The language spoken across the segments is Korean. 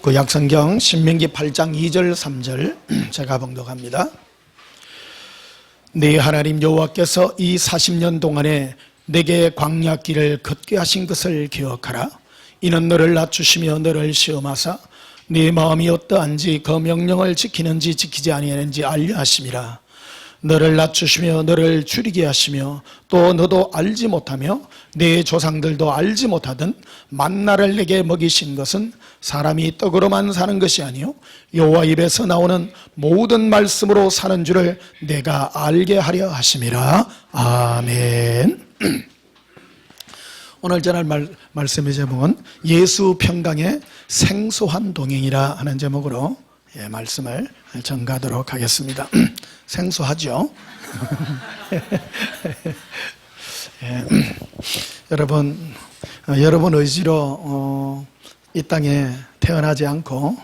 구약성경 신명기 8장 2절 3절 제가 봉독합니다. 네 하나님 여호와께서 이 40년 동안에 내게 광야길을 걷게 하신 것을 기억하라. 이는 너를 낮추시며 너를 시험하사 네 마음이 어떠한지 그 명령을 지키는지 지키지 아니하는지 알려 하심이라. 너를 낮추시며 너를 줄이게 하시며 또 너도 알지 못하며 네 조상들도 알지 못하던 만나를 내게 먹이신 것은 사람이 떡으로만 사는 것이 아니요 여호와 입에서 나오는 모든 말씀으로 사는 줄을 내가 알게 하려 하심이라. 아멘. 오늘 전할 말씀의 제목은 예수 평강의 생소한 동행이라 하는 제목으로 말씀을 전가하도록 하겠습니다. 생소하죠? 여러분 의지로 이 땅에 태어나지 않고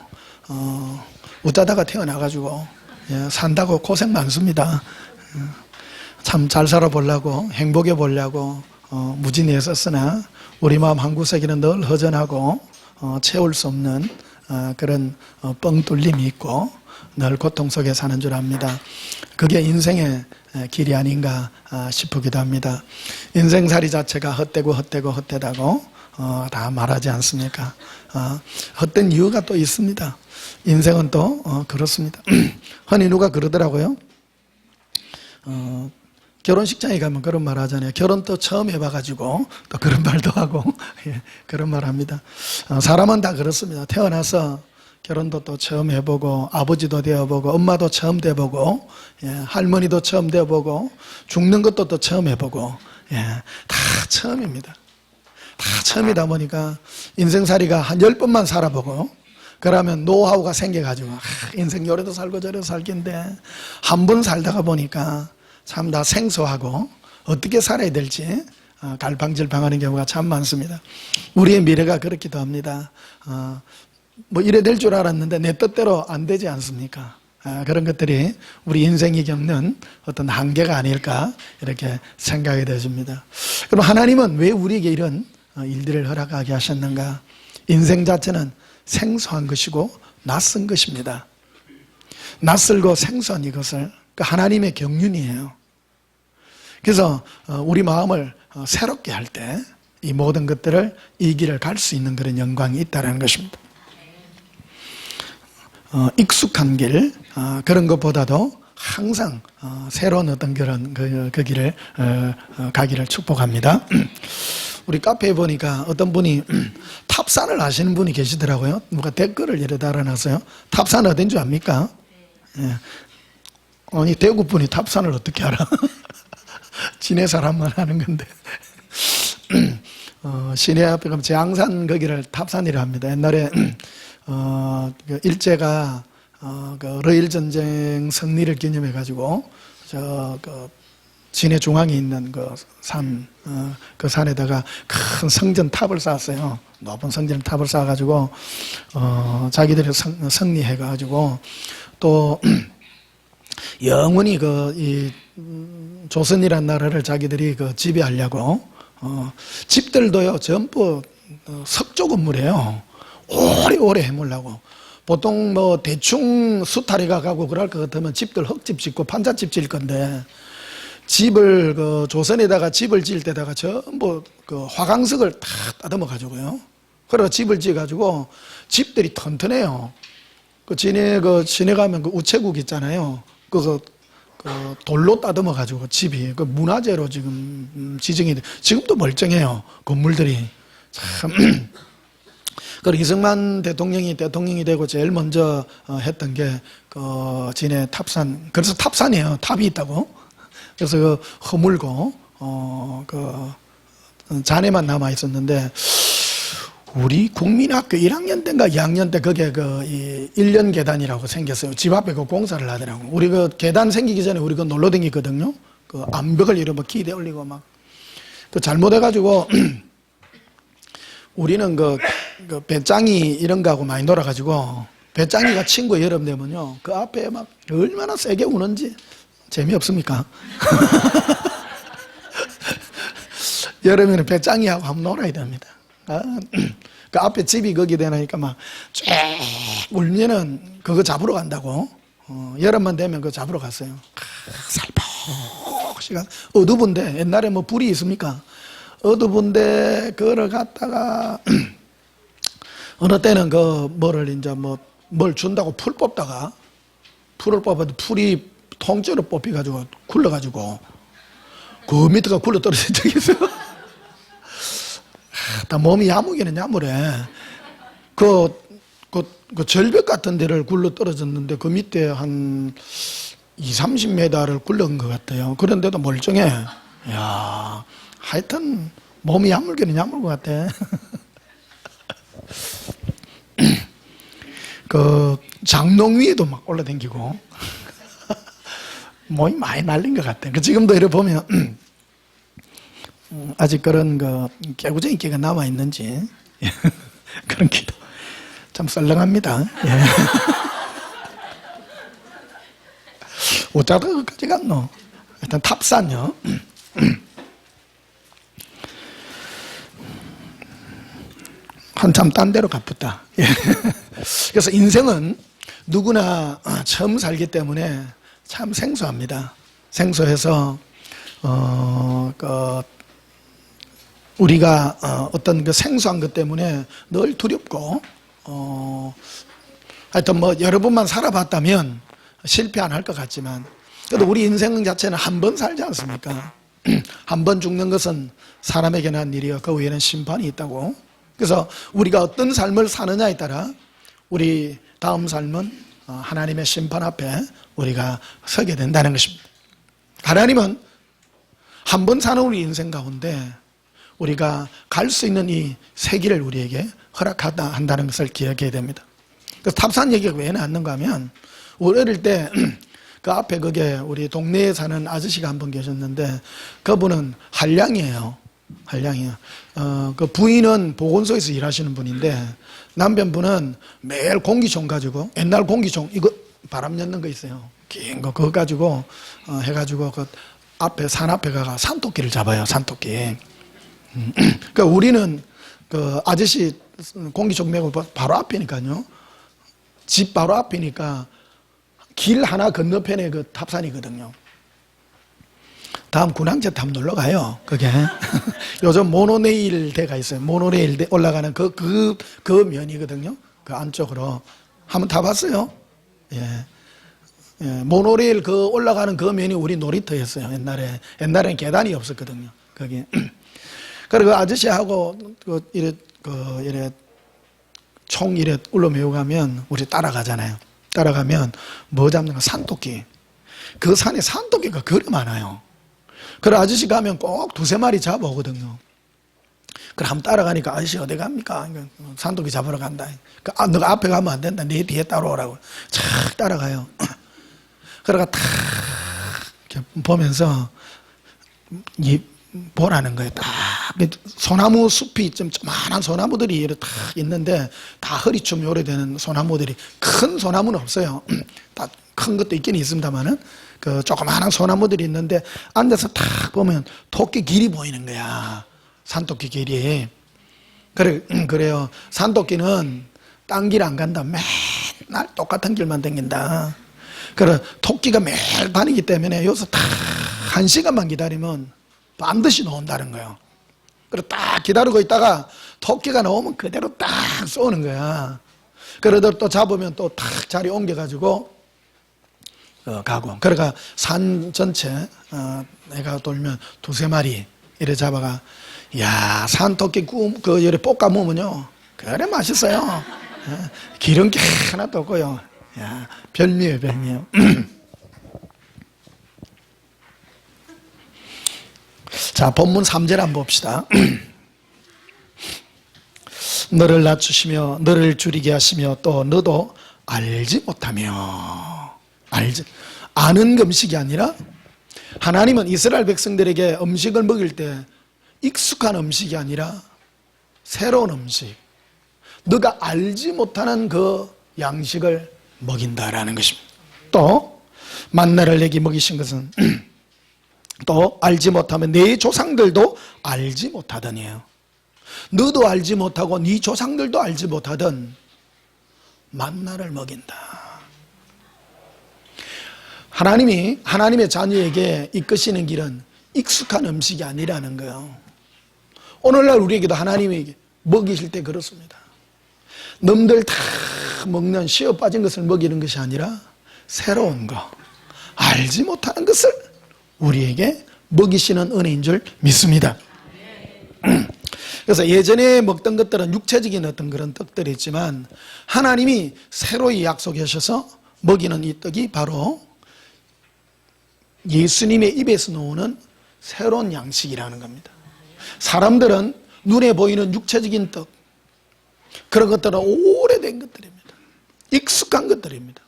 웃자다가 태어나가지고 산다고 고생 많습니다. 참 잘 살아보려고 행복해 보려고 무진히 애썼으나 우리 마음 한구석에는 늘 허전하고 채울 수 없는 그런 뻥 뚫림이 있고 늘 고통 속에 사는 줄 압니다. 그게 인생의 길이 아닌가 싶기도 합니다. 인생살이 자체가 헛되다고 다 말하지 않습니까? 헛된 이유가 또 있습니다. 인생은 또 그렇습니다. 흔히 누가 그러더라고요. 결혼식장에 가면 그런 말 하잖아요. 결혼 또 처음 해봐가지고 또 그런 말도 하고 그런 말 합니다. 사람은 다 그렇습니다. 태어나서 결혼도 또 처음 해보고 아버지도 되어보고 엄마도 처음 돼보고 할머니도 처음 돼보고 죽는 것도 또 처음 해보고 다 처음입니다. 다 처음이다 보니까 인생살이가 한 10번만 살아보고 그러면 노하우가 생겨가지고 인생 요래도 살고 저래도 살긴데 한 번 살다가 보니까 참 다 생소하고 어떻게 살아야 될지 갈팡질팡하는 경우가 참 많습니다. 우리의 미래가 그렇기도 합니다. 뭐 이래 될 줄 알았는데 내 뜻대로 안 되지 않습니까? 그런 것들이 우리 인생이 겪는 어떤 한계가 아닐까 이렇게 생각이 되십니다. 그럼 하나님은 왜 우리에게 이런 일들을 허락하게 하셨는가? 인생 자체는 생소한 것이고 낯선 것입니다. 낯설고 생소한 이것을 하나님의 경륜이에요. 그래서 우리 마음을 새롭게 할 때 이 모든 것들을 이 길을 갈 수 있는 그런 영광이 있다는 것입니다. 익숙한 길 그런 것보다도 항상 새로운 어떤 그런 그 길을 가기를 축복합니다. 우리 카페에 보니까 어떤 분이 탑산을 아시는 분이 계시더라고요. 누가 댓글을 이래 달아놨어요. 탑산 어딘 줄 압니까? 아니 대구 분이 탑산을 어떻게 알아? 진해 사람만 하는 건데 시내 앞에 가면 제앙산 거기를 탑산이라 합니다. 옛날에 그 일제가 그 러일 전쟁 승리를 기념해 가지고 그 진해 중앙에 있는 그 산에다가 큰 성전 탑을 쌓았어요. 높은 성전 탑을 쌓아 가지고 자기들이 승리해 가지고 또 영원히 이 조선이란 나라를 자기들이 지배하려고 집들도요 전부 석조 건물이에요. 오래오래 해물라고. 보통 뭐 대충 수탈이가 가고 그럴 것 같으면 집들 흙집 짓고 판잣집 질 건데 집을 조선에다가 집을 지을 때다가 전부 화강석을 다 따듬어 가지고요. 그래서 집을 지어 가지고 집들이 튼튼해요. 진해 가면 우체국 있잖아요. 돌로 따듬어 가지고 집이 문화재로 지금 지정이 돼. 지금도 멀쩡해요. 건물들이 참. 그리고 이승만 대통령이 되고 제일 먼저 했던 게 진해 탑산. 그래서 탑산이에요. 탑이 있다고. 그래서 허물고 잔해만 남아 있었는데 우리 국민학교 1학년 때인가 2학년 때 그게 이 1년 계단이라고 생겼어요. 집 앞에 공사를 하더라고. 우리 계단 생기기 전에 우리 놀러 다니거든요. 암벽을 이렇게 기대 올리고 막. 잘못해가지고 우리는 배짱이 이런 거하고 많이 놀아가지고 배짱이가 친구 여름 되면요. 그 앞에 막 얼마나 세게 우는지 재미없습니까? 여름에는 배짱이하고 한번 놀아야 됩니다. 그 앞에 집이 거기 되니까 막 쫙 울면은 그거 잡으러 간다고. 여름만 되면 그거 잡으러 갔어요. 살포시간 어두운데 옛날에 뭐 불이 있습니까? 어두운데 그걸 갔다가 어느 때는 그 뭐를 이제 뭐 뭘 준다고 풀 뽑다가 풀을 뽑아도 풀이 통째로 뽑혀가지고 굴러가지고 그 밑에가 굴러 떨어진 적이 있어요. 다 몸이 야무기는 야무래. 그 절벽 같은 데를 굴러 떨어졌는데 그 밑에 한 20-30m를 굴러간 것 같아요. 그런데도 멀쩡해. 야, 하여튼 몸이 야물기는 야물 것 같아. 그 장롱 위에도 막 올라다니고 몸이 많이 날린 것 같아. 그 지금도 이렇게 보면 아직 그런 그 개구쟁이 끼가 남아 있는지 그런 기도 참 썰렁합니다. 예. 어쩌다 거기까지 갔노? 일단 탑산요. 한참 딴 데로 가쁘다. 예. 그래서 인생은 누구나 처음 살기 때문에 참 생소합니다. 생소해서 우리가 어떤 그 생소한 것 때문에 늘 두렵고 하여튼 뭐 여러 번만 살아봤다면 실패 안 할 것 같지만 그래도 우리 인생 자체는 한 번 살지 않습니까? 한 번 죽는 것은 사람에게는 한 일이요 그 위에는 심판이 있다고. 그래서 우리가 어떤 삶을 사느냐에 따라 우리 다음 삶은 하나님의 심판 앞에 우리가 서게 된다는 것입니다. 하나님은 한 번 사는 우리 인생 가운데 우리가 갈 수 있는 이 세기를 우리에게 허락하다 한다는 것을 기억해야 됩니다. 그래서 탑산 얘기가 왜 나왔는가 하면 우리 어릴 때 그 앞에 그게 우리 동네에 사는 아저씨가 한 분 계셨는데 그분은 한량이에요. 한량이에요. 그 부인은 보건소에서 일하시는 분인데 남편분은 매일 공기총 가지고 옛날 공기총 이거 바람 넣는 거 있어요. 긴 거 그거 가지고 해가지고 그 앞에 산 앞에 가가 산토끼를 잡아요. 산토끼. 그러니까 우리는 그 아저씨 공기총 메고 바로 앞이니까요. 집 바로 앞이니까 길 하나 건너편에 그 탑산이거든요. 다음 군항제 타면 놀러 가요. 그게 요즘 모노레일 대가 있어요. 모노레일 대 올라가는 그 면이거든요. 그 안쪽으로 한번 타봤어요. 예. 예. 모노레일 그 올라가는 그 면이 우리 놀이터였어요. 옛날에는 계단이 없었거든요. 거기. 그리고 그 아저씨하고 이래 총 이래 울러매고 가면 우리 따라가잖아요. 따라가면 뭐 잡는 거 산토끼. 그 산에 산토끼가 그리 많아요. 그래 아저씨 가면 꼭 2-3마리 잡아오거든요. 그래 한번 따라가니까 아저씨 어디 갑니까? 산토끼 잡으러 간다. 너가 앞에 가면 안 된다. 네 뒤에 따라오라고. 착 따라가요. 그래가 탁 보면서 보라는 거예요. 딱 소나무 숲이 좀 조그만한 소나무들이 이렇게 딱 있는데 다 허리춤 오래되는 소나무들이 큰 소나무는 없어요. 다 큰 것도 있긴 있습니다만은 그 조그만한 소나무들이 있는데 앉아서 딱 보면 토끼 길이 보이는 거야. 산토끼 길이. 그래요. 산토끼는 딴 길 안 간다. 맨날 똑같은 길만 다닌다. 그래 토끼가 매일 다니기 때문에 여기서 딱 1시간만 기다리면 반드시 나온다는 거예요. 그래 딱 기다리고 있다가 토끼가 나오면 그대로 딱 쏘는 거야. 그러다 또 잡으면 또 딱 자리 옮겨가지고 가고. 그러니까 산 전체 내가 돌면 2-3마리 이래 잡아가. 야 산토끼 이래 볶아 먹으면요 그래 맛있어요. 기름기 하나도 없고요. 야 별미예요 별미예요. 자, 본문 3절 한번 봅시다. 너를 낮추시며 너를 줄이게 하시며 또 너도 알지 못하며. 아는 음식이 아니라 하나님은 이스라엘 백성들에게 음식을 먹일 때 익숙한 음식이 아니라 새로운 음식, 너가 알지 못하는 그 양식을 먹인다라는 것입니다. 또 만나를 내게 먹이신 것은 또 알지 못하면 내 조상들도 알지 못하더니요. 너도 알지 못하고 네 조상들도 알지 못하던 만나를 먹인다. 하나님이 하나님의 자녀에게 이끄시는 길은 익숙한 음식이 아니라는 거예요. 오늘날 우리에게도 하나님이 먹이실 때 그렇습니다. 남들 다 먹는 쉬어 빠진 것을 먹이는 것이 아니라 새로운 거, 알지 못하는 것을 우리에게 먹이시는 은혜인 줄 믿습니다. 그래서 예전에 먹던 것들은 육체적인 어떤 그런 떡들이 있지만 하나님이 새로이 약속하셔서 먹이는 이 떡이 바로 예수님의 입에서 나오는 새로운 양식이라는 겁니다. 사람들은 눈에 보이는 육체적인 떡, 그런 것들은 오래된 것들입니다. 익숙한 것들입니다.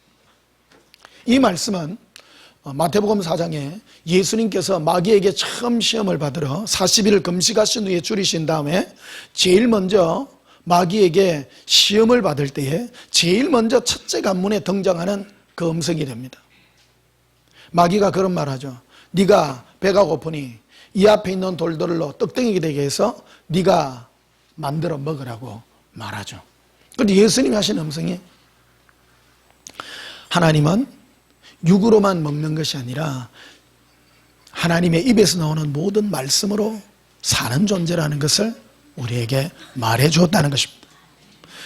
이 말씀은 마태복음 4장에 예수님께서 마귀에게 처음 시험을 받으러 40일을 금식하신 후에 줄이신 다음에 제일 먼저 마귀에게 시험을 받을 때에 제일 먼저 첫째 관문에 등장하는 그 음성이 됩니다. 마귀가 그런 말하죠. 네가 배가 고프니 이 앞에 있는 돌들로 떡덩이가 되게 해서 네가 만들어 먹으라고 말하죠. 그런데 예수님이 하신 음성이 하나님은 육으로만 먹는 것이 아니라 하나님의 입에서 나오는 모든 말씀으로 사는 존재라는 것을 우리에게 말해 주었다는 것입니다.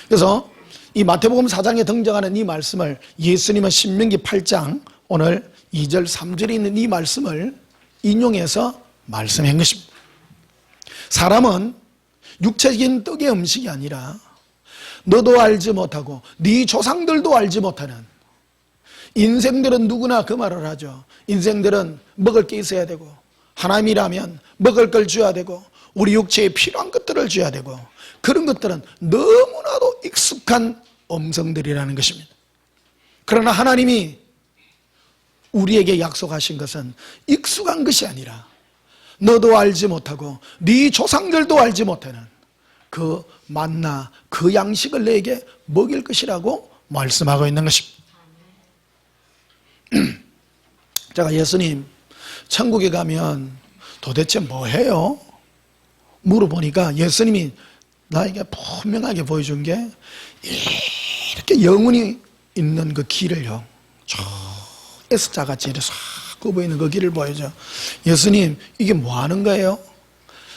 그래서 이 마태복음 4장에 등장하는 이 말씀을 예수님은 신명기 8장 오늘 2절 3절에 있는 이 말씀을 인용해서 말씀한 것입니다. 사람은 육체적인 떡의 음식이 아니라 너도 알지 못하고 네 조상들도 알지 못하는, 인생들은 누구나 그 말을 하죠. 인생들은 먹을 게 있어야 되고 하나님이라면 먹을 걸 줘야 되고 우리 육체에 필요한 것들을 줘야 되고, 그런 것들은 너무나도 익숙한 음성들이라는 것입니다. 그러나 하나님이 우리에게 약속하신 것은 익숙한 것이 아니라 너도 알지 못하고 네 조상들도 알지 못하는 그 만나, 그 양식을 너에게 먹일 것이라고 말씀하고 있는 것입니다. 제가 예수님 천국에 가면 도대체 뭐 해요? 물어보니까 예수님이 나에게 분명하게 보여준 게 이렇게 영혼이 있는 그 길을요, 저 S자같이 이렇게 싹 굽어있는 그 길을 보여줘. 예수님, 이게 뭐 하는 거예요?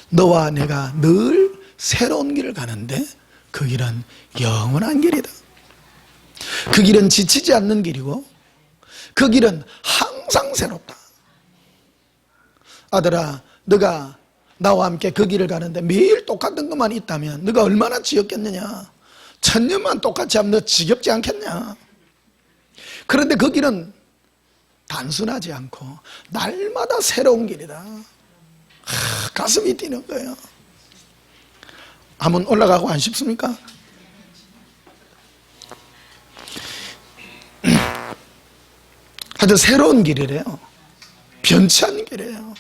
너와 내가 늘 새로운 길을 가는데 그 길은 영원한 길이다. 그 길은 지치지 않는 길이고 그 길은 항상 새롭다. 아들아, 너가 나와 함께 그 길을 가는데 매일 똑같은 것만 있다면 너가 얼마나 지겹겠느냐. 천년만 똑같이 하면 너 지겹지 않겠냐. 그런데 그 길은 단순하지 않고 날마다 새로운 길이다. 가슴이 뛰는 거예요. 한번 올라가고 안 싶습니까? 아주 새로운 길이래요. 변치 않는 길이에요.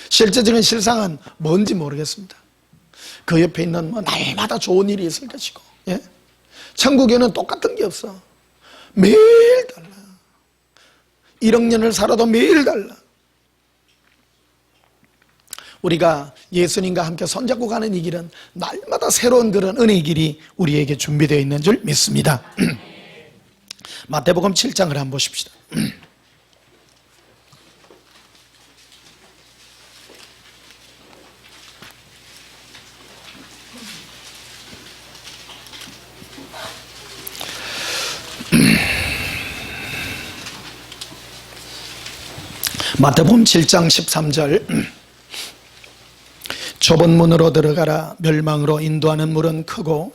실제적인 실상은 뭔지 모르겠습니다. 그 옆에 있는 뭐 날마다 좋은 일이 있을 것이고, 예? 천국에는 똑같은 게 없어. 매일 달라. 1억 년을 살아도 매일 달라. 우리가 예수님과 함께 손잡고 가는 이 길은 날마다 새로운 그런 은혜의 길이 우리에게 준비되어 있는 줄 믿습니다. 마태복음 7장을 한번 보십시다. 마태복음 7장 13절 좁은 문으로 들어가라. 멸망으로 인도하는 문은 크고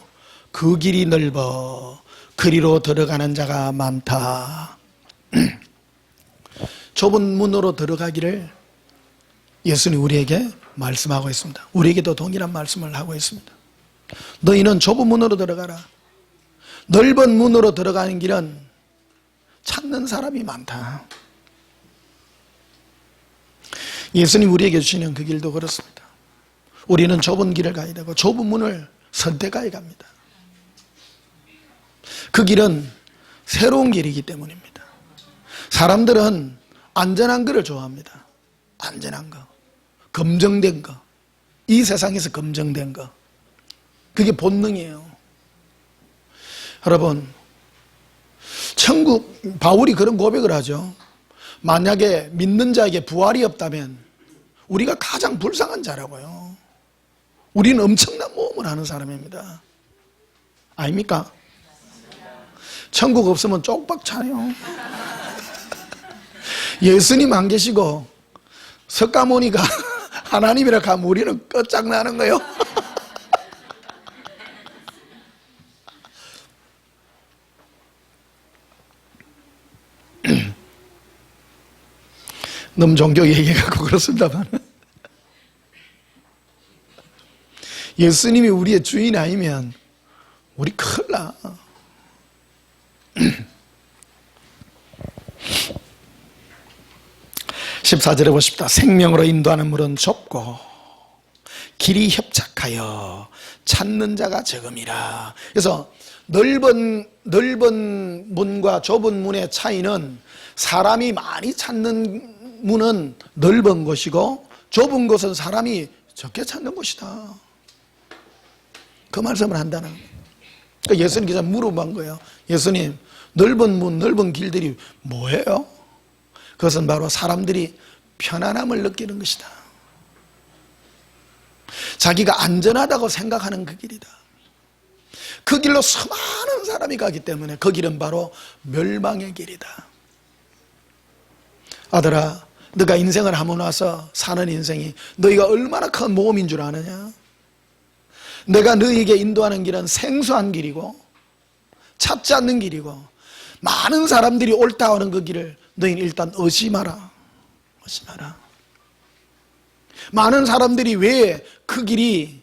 그 길이 넓어 그리로 들어가는 자가 많다. 좁은 문으로 들어가기를 예수님 우리에게 말씀하고 있습니다. 우리에게도 동일한 말씀을 하고 있습니다. 너희는 좁은 문으로 들어가라. 넓은 문으로 들어가는 길은 찾는 사람이 많다. 예수님 우리에게 주시는 그 길도 그렇습니다. 우리는 좁은 길을 가야 되고 좁은 문을 선택하여 갑니다. 그 길은 새로운 길이기 때문입니다. 사람들은 안전한 것을 좋아합니다. 안전한 거, 검증된 거, 이 세상에서 검증된 거. 그게 본능이에요. 여러분, 천국, 바울이 그런 고백을 하죠. 만약에 믿는 자에게 부활이 없다면 우리가 가장 불쌍한 자라고요. 우리는 엄청난 모험을 하는 사람입니다. 아닙니까? 천국 없으면 쪽박차요. 예수님 안 계시고 석가모니가 하나님이라 하면 우리는 끝장나는 거예요. 너무 종교 얘기해갖고 그렇습니다만 예수님이 우리의 주인 아니면 우리 큰일 나. 14절에 보십시다. 생명으로 인도하는 문은 좁고 길이 협착하여 찾는 자가 적음이라. 그래서 넓은 문과 좁은 문의 차이는 사람이 많이 찾는 문은 넓은 곳이고 좁은 곳은 사람이 적게 찾는 곳이다. 그 말씀을 한다는 거예요. 그러니까 예수님께서 물어본 거예요. 예수님, 넓은 문, 넓은 길들이 뭐예요? 그것은 바로 사람들이 편안함을 느끼는 것이다. 자기가 안전하다고 생각하는 그 길이다. 그 길로 수많은 사람이 가기 때문에 그 길은 바로 멸망의 길이다. 아들아, 너가 인생을 하고 나서 사는 인생이 너희가 얼마나 큰 모험인 줄 아느냐? 내가 너희에게 인도하는 길은 생소한 길이고 찾지 않는 길이고 많은 사람들이 옳다 하는 그 길을 너희는 일단 의심하라. 의심하라. 많은 사람들이 왜 그 길이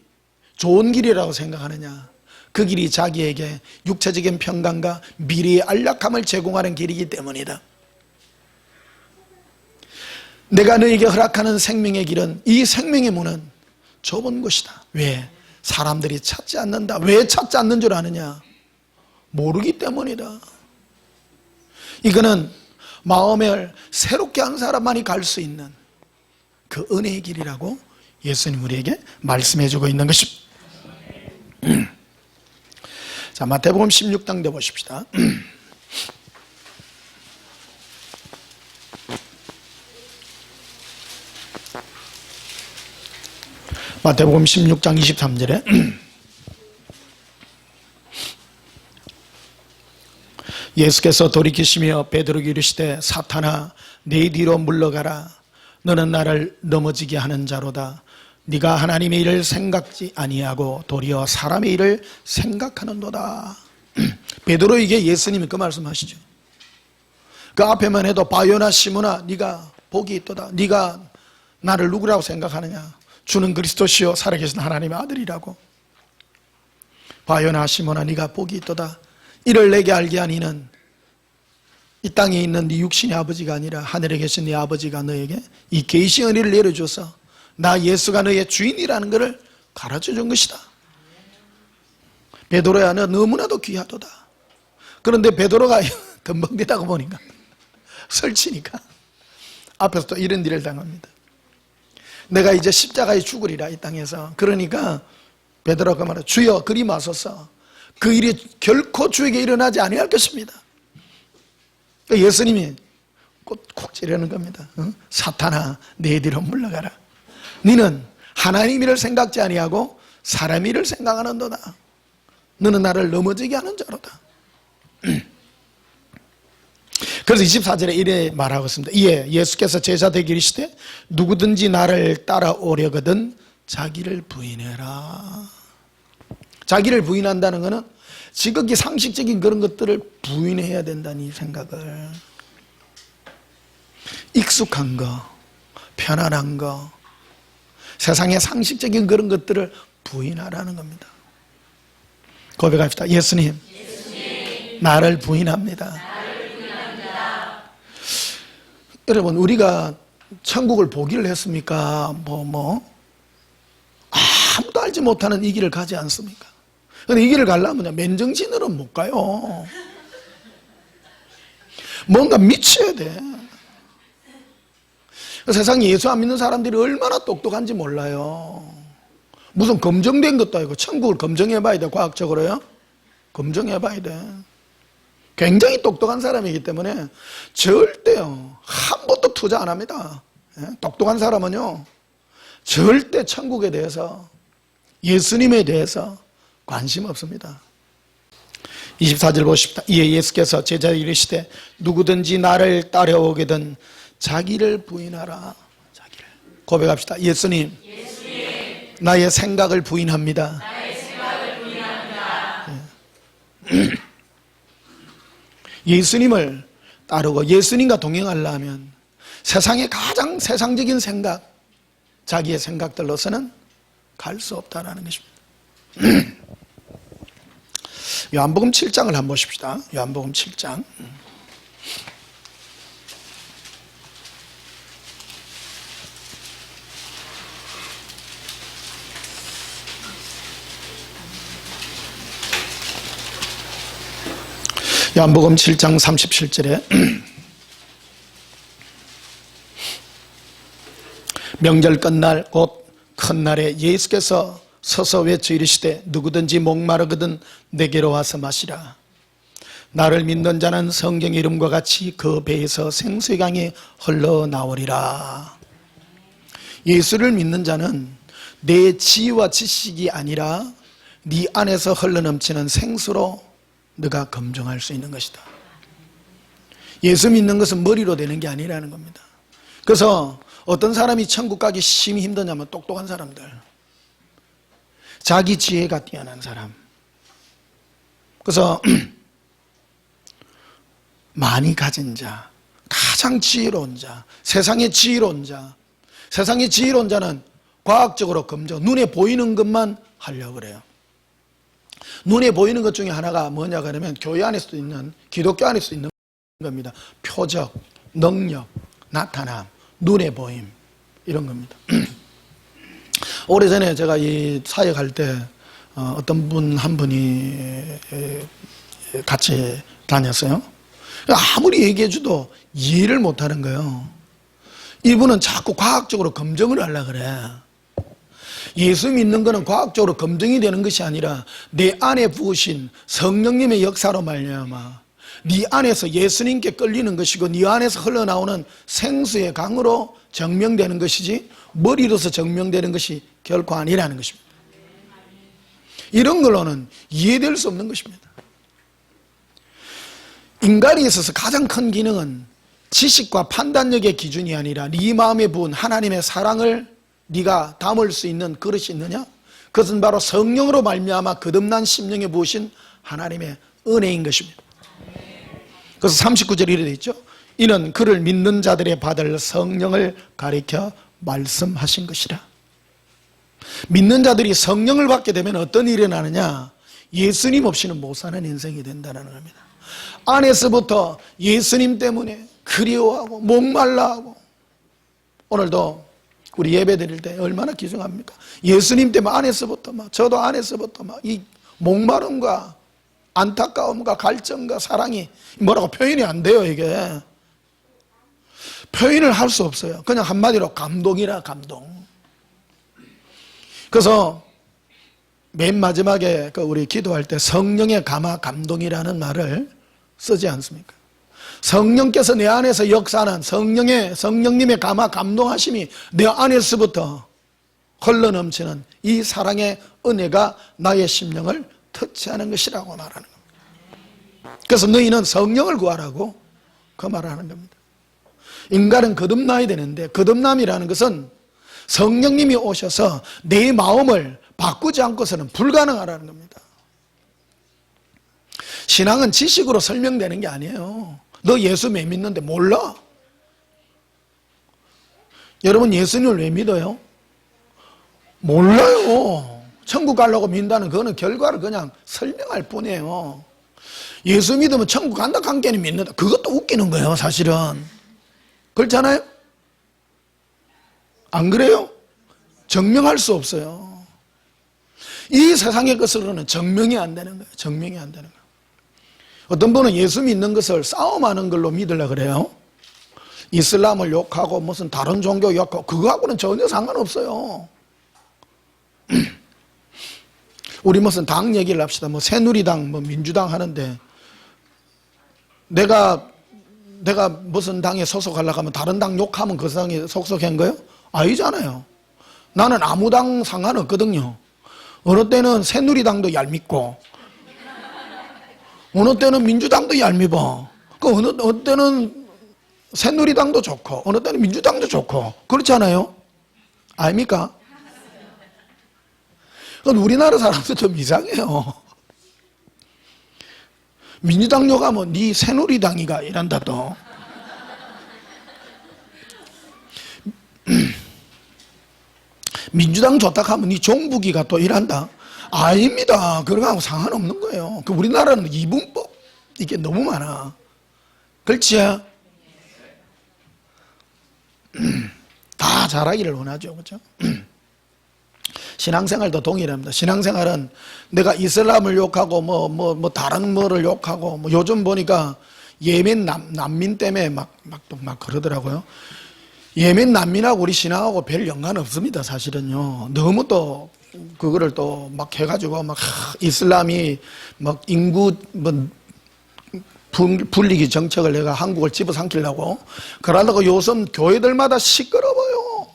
좋은 길이라고 생각하느냐? 그 길이 자기에게 육체적인 평강과 미래의 안락함을 제공하는 길이기 때문이다. 내가 너에게 허락하는 생명의 길은, 이 생명의 문은 좁은 곳이다. 왜? 사람들이 찾지 않는다. 왜 찾지 않는 줄 아느냐? 모르기 때문이다. 이거는 마음을 새롭게 한 사람만이 갈 수 있는 그 은혜의 길이라고 예수님 우리에게 말씀해주고 있는 것입니다. 자, 마태복음 16장도 보십시다. 마태복음 16장 23절에 예수께서 돌이키시며 베드로에게 이르시되 사탄아 내 뒤로 물러가라. 너는 나를 넘어지게 하는 자로다. 네가 하나님의 일을 생각지 아니하고 도리어 사람의 일을 생각하는도다. 베드로에게 예수님이 그 말씀하시죠. 그 앞에만 해도 바요나 시몬아 네가 복이 있도다. 네가 나를 누구라고 생각하느냐? 주는 그리스도시요 살아계신 하나님의 아들이라고. 바요나 시몬아 네가 복이 있도다. 이를 내게 알게 한 이는 이 땅에 있는 네 육신의 아버지가 아니라 하늘에 계신 네 아버지가 너에게 이 계시 은혜를 내려줘서 나 예수가 너의 주인이라는 것을 가르쳐 준 것이다. 베드로야 너 너무나도 귀하도다. 그런데 베드로가 덤벙대다가 보니까 설치니까 앞에서 또 이런 일을 당합니다. 내가 이제 십자가에 죽으리라 이 땅에서. 그러니까 베드로가 말해 주여 그리 마소서. 그 일이 결코 주에게 일어나지 아니할 것입니다. 예수님이 콕 찌르는 겁니다. 사탄아 내 뒤로 물러가라. 너는 하나님 일을 생각지 아니하고 사람 일을 생각하는도다. 너는 나를 넘어지게 하는 자로다. 그래서 24절에 이래 말하고 있습니다. 이에 예수께서 제자들에게 이르시되 누구든지 나를 따라오려거든 자기를 부인해라. 자기를 부인한다는 것은 지극히 상식적인 그런 것들을 부인해야 된다는 이 생각을. 익숙한 거, 편안한 거, 세상의 상식적인 그런 것들을 부인하라는 겁니다. 고백합시다. 예수님, 나를 부인합니다. 여러분 우리가 천국을 보기를 했습니까? 아무도 알지 못하는 이 길을 가지 않습니까? 근데 이 길을 가려면 맨정신으로는 못 가요. 뭔가 미쳐야 돼. 세상에 예수 안 믿는 사람들이 얼마나 똑똑한지 몰라요. 무슨 검증된 것도 아니고 천국을 검증해봐야 돼. 과학적으로요. 검증해봐야 돼. 굉장히 똑똑한 사람이기 때문에 절대요 한 번도 투자 안 합니다. 똑똑한 사람은요 절대 천국에 대해서, 예수님에 대해서 관심 없습니다. 24절 보십시다. 이에 예수께서 제자에게 이르시되 누구든지 나를 따라오게든 자기를 부인하라. 자기를 고백합시다. 예수님, 나의 생각을 부인합니다. 예수님을 따르고 예수님과 동행하려면 세상의 가장 세상적인 생각, 자기의 생각들로서는 갈 수 없다는 것입니다. 요한복음 7장을 한번 보십시다. 요한복음 7장. 요한복음 7장 37절에 명절 끝날 곧 큰 날에 예수께서 서서 외쳐 이르시되 누구든지 목마르거든 내게로 와서 마시라. 나를 믿는 자는 성경의 이름과 같이 그 배에서 생수의 강이 흘러나오리라. 예수를 믿는 자는 내 지혜와 지식이 아니라 네 안에서 흘러넘치는 생수로 네가 검증할 수 있는 것이다. 예수 믿는 것은 머리로 되는 게 아니라는 겁니다. 그래서 어떤 사람이 천국 가기 심히 힘드냐면 똑똑한 사람들, 자기 지혜가 뛰어난 사람. 그래서 많이 가진 자, 가장 지혜로운 자, 세상의 지혜로운 자. 세상의 지혜로운 자는 과학적으로 검증, 눈에 보이는 것만 하려고 그래요. 눈에 보이는 것 중에 하나가 뭐냐 그러면 교회 안에서도 있는, 기독교 안에서도 있는 겁니다. 표적, 능력, 나타남, 눈에 보임, 이런 겁니다. 오래전에 제가 이 사역할 때 어떤 분 한 분이 같이 다녔어요. 아무리 얘기해줘도 이해를 못하는 거예요. 이분은 자꾸 과학적으로 검증을 하려고 그래. 예수 믿는 것은 과학적으로 검증이 되는 것이 아니라 내 안에 부으신 성령님의 역사로 말미암아 네 안에서 예수님께 끌리는 것이고 네 안에서 흘러나오는 생수의 강으로 증명되는 것이지 머리로서 증명되는 것이 결코 아니라는 것입니다. 이런 걸로는 이해될 수 없는 것입니다. 인간에 있어서 가장 큰 기능은 지식과 판단력의 기준이 아니라 네 마음에 부은 하나님의 사랑을 네가 담을 수 있는 그릇이 있느냐? 그것은 바로 성령으로 말미암아 거듭난 심령에 부으신 하나님의 은혜인 것입니다. 그래서 39절에 이렇게 되어 있죠. 이는 그를 믿는 자들의 받을 성령을 가리켜 말씀하신 것이라. 믿는 자들이 성령을 받게 되면 어떤 일이 일어나느냐? 예수님 없이는 못 사는 인생이 된다는 겁니다. 안에서부터 예수님 때문에 그리워하고 목말라하고, 오늘도 우리 예배 드릴 때 얼마나 귀중합니까? 예수님 때문에 안에서부터 저도 안에서부터 이 목마름과 안타까움과 갈증과 사랑이 뭐라고 표현이 안 돼요. 이게 표현을 할 수 없어요. 그냥 한마디로 감동이라, 감동. 그래서 맨 마지막에 우리 기도할 때 성령의 감화 감동이라는 말을 쓰지 않습니까? 성령께서 내 안에서 역사하는 성령님의 감화 감동하심이 내 안에서부터 흘러넘치는 이 사랑의 은혜가 나의 심령을 터치하는 것이라고 말하는 겁니다. 그래서 너희는 성령을 구하라고 그 말을 하는 겁니다. 인간은 거듭나야 되는데 거듭남이라는 것은 성령님이 오셔서 내 마음을 바꾸지 않고서는 불가능하다는 겁니다. 신앙은 지식으로 설명되는 게 아니에요. 너 예수 왜 믿는데 몰라? 여러분 예수님을 왜 믿어요? 몰라요. 천국 가려고 믿는다는 그거는 결과를 그냥 설명할 뿐이에요. 예수 믿으면 천국 간다 관계는 믿는다. 그것도 웃기는 거예요 사실은. 그렇잖아요? 안 그래요? 증명할 수 없어요. 이 세상의 것으로는 증명이 안 되는 거예요. 증명이 안 되는 거예요. 어떤 분은 예수 믿는 것을 싸움하는 걸로 믿으려고 그래요. 이슬람을 욕하고 무슨 다른 종교 욕하고 그거하고는 전혀 상관없어요. 우리 무슨 당 얘기를 합시다. 뭐 새누리당, 뭐 민주당 하는데 내가 무슨 당에 소속하려고 하면 다른 당 욕하면 그 당에 속속한 거예요? 아니잖아요. 나는 아무 당 상관없거든요. 어느 때는 새누리당도 얄밉고 어느 때는 민주당도 얄밉어. 어느 때는 새누리당도 좋고 어느 때는 민주당도 좋고 그렇잖아요. 아닙니까? 우리나라 사람들 좀 이상해요. 민주당 욕하면 네 새누리당이가 이란다 또. 민주당 좋다 하면 네 종북이가 또 이란다. 아닙니다. 그런 거하고 상관없는 거예요. 우리나라는 이분법 이게 너무 많아. 그렇지? 다 잘하기를 원하죠. 그렇죠? 신앙생활도 동일합니다. 신앙생활은 내가 이슬람을 욕하고 뭐 다른 뭐를 욕하고 뭐 요즘 보니까 예멘 난민 때문에 막 그러더라고요. 예멘 난민하고 우리 신앙하고 별 연관 없습니다. 사실은요. 너무 또 그거를 또 막 해가지고 막 이슬람이 막 인구 뭐 분리기 정책을 내가 한국을 집어삼키려고 그러다가 요즘 교회들마다 시끄러워요.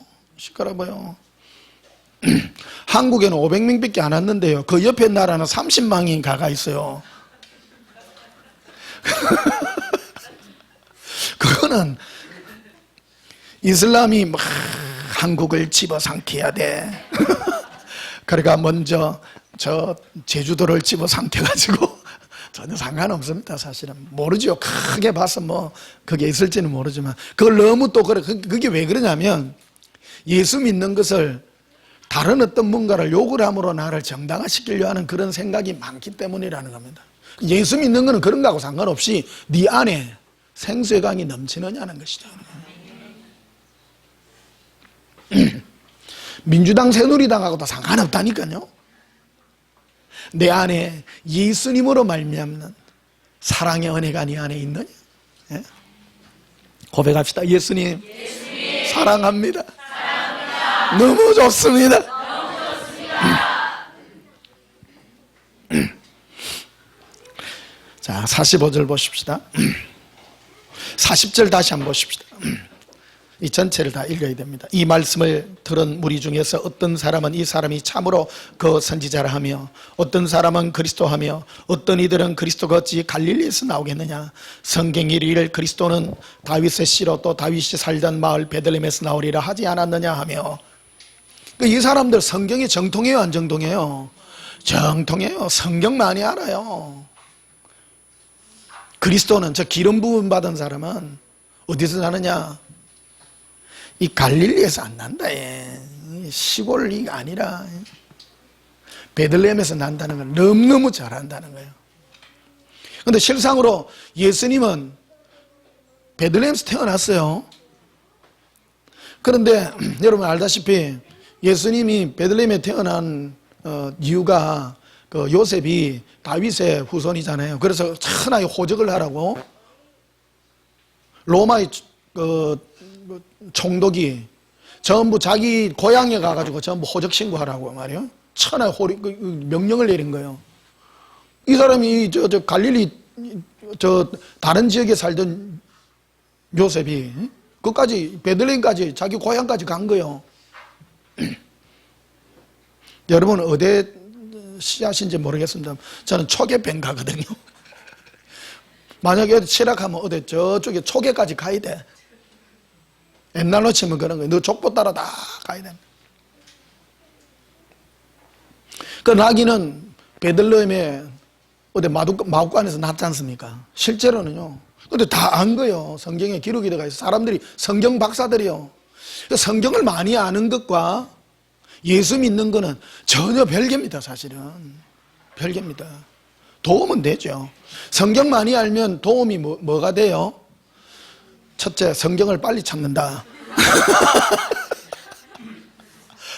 한국에는 500명밖에 안 왔는데요. 그 옆에 나라는 30만이 가가 있어요. 그거는 이슬람이 막 한국을 집어삼켜야 돼. 그러니까 먼저 저 제주도를 집어삼켜가지고 전혀 상관없습니다. 사실은 모르죠. 크게 봐서 뭐 그게 있을지는 모르지만 그걸 너무 또 그래. 그게 왜 그러냐면 예수 믿는 것을 다른 어떤 뭔가를 욕을 함으로 나를 정당화시키려 하는 그런 생각이 많기 때문이라는 겁니다. 예수 믿는 것은 그런 거하고 상관없이 네 안에 생수의 강이 넘치느냐는 것이죠. 민주당 새누리당하고도 상관없다니까요. 내 안에 예수님으로 말미암는 사랑의 은혜가 네 안에 있느냐? 예? 고백합시다. 예수님, 사랑합니다. 너무 좋습니다. 자, 45절 보십시다. 40절 다시 한번 보십시다. 이 전체를 다 읽어야 됩니다. 이 말씀을 들은 무리 중에서 어떤 사람은 이 사람이 참으로 그 선지자라 하며 어떤 사람은 그리스도하며 어떤 이들은 그리스도가 어찌 갈릴리에서 나오겠느냐. 성경이 이르기를 그리스도는 다윗의 씨로 또 다윗이 살던 마을 베들레헴에서 나오리라 하지 않았느냐 하며. 이 사람들 성경이 정통해요, 안 정통해요? 정통해요. 성경 많이 알아요. 그리스도는 저 기름 부음 받은 사람은 어디서 나느냐? 이 갈릴리에서 안 난다. 시골이 아니라 베들레헴에서 난다는 걸 너무너무 잘한다는 거예요. 그런데 실상으로 예수님은 베들레헴에서 태어났어요. 그런데 여러분 알다시피 예수님이 베들레헴에 태어난 이유가 그 요셉이 다윗의 후손이잖아요. 그래서 천하의 호적을 하라고 로마의 총독이 전부 자기 고향에 가가지고 전부 호적 신고하라고 말이에요. 천하의 명령을 내린 거예요. 이 사람이 저 갈릴리 다른 지역에 살던 요셉이 그까지 베들레헴까지 자기 고향까지 간 거예요. 여러분 어디 씨앗인지 모르겠습니다. 저는 초계뱅 가거든요. 만약에 어디 칠학하면 어디 저쪽에 초계까지 가야 돼. 옛날로 치면 그런 거예요. 너 족보 따라 다 가야 돼. 그 나귀는 베들레헴에 어디 마구간에서 낳지 않습니까? 실제로는요. 근데 다 안 거예요. 성경에 기록이 들어가 있어요. 사람들이 성경 박사들이요. 성경을 많이 아는 것과 예수 믿는 거는 전혀 별개입니다. 사실은 별개입니다. 도움은 되죠. 성경 많이 알면 도움이 뭐가 돼요? 첫째, 성경을 빨리 찾는다.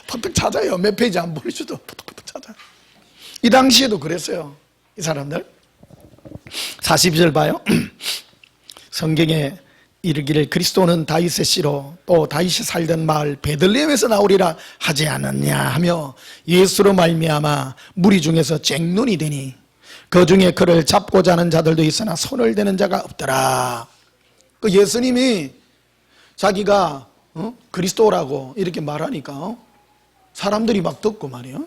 팍팍 찾아요. 몇 페이지 안 보여줘도 팍팍 찾아. 이 당시에도 그랬어요. 이 사람들 42절 봐요. 성경에 이르기를 그리스도는 다윗의 씨로 또 다윗이 살던 마을 베들레헴에서 나오리라 하지 않았냐 하며 예수로 말미암아 무리 중에서 쟁론이 되니 그 중에 그를 잡고자 하는 자들도 있으나 손을 대는 자가 없더라. 그 예수님이 자기가 그리스도라고 이렇게 말하니까 사람들이 막 듣고 말이에요.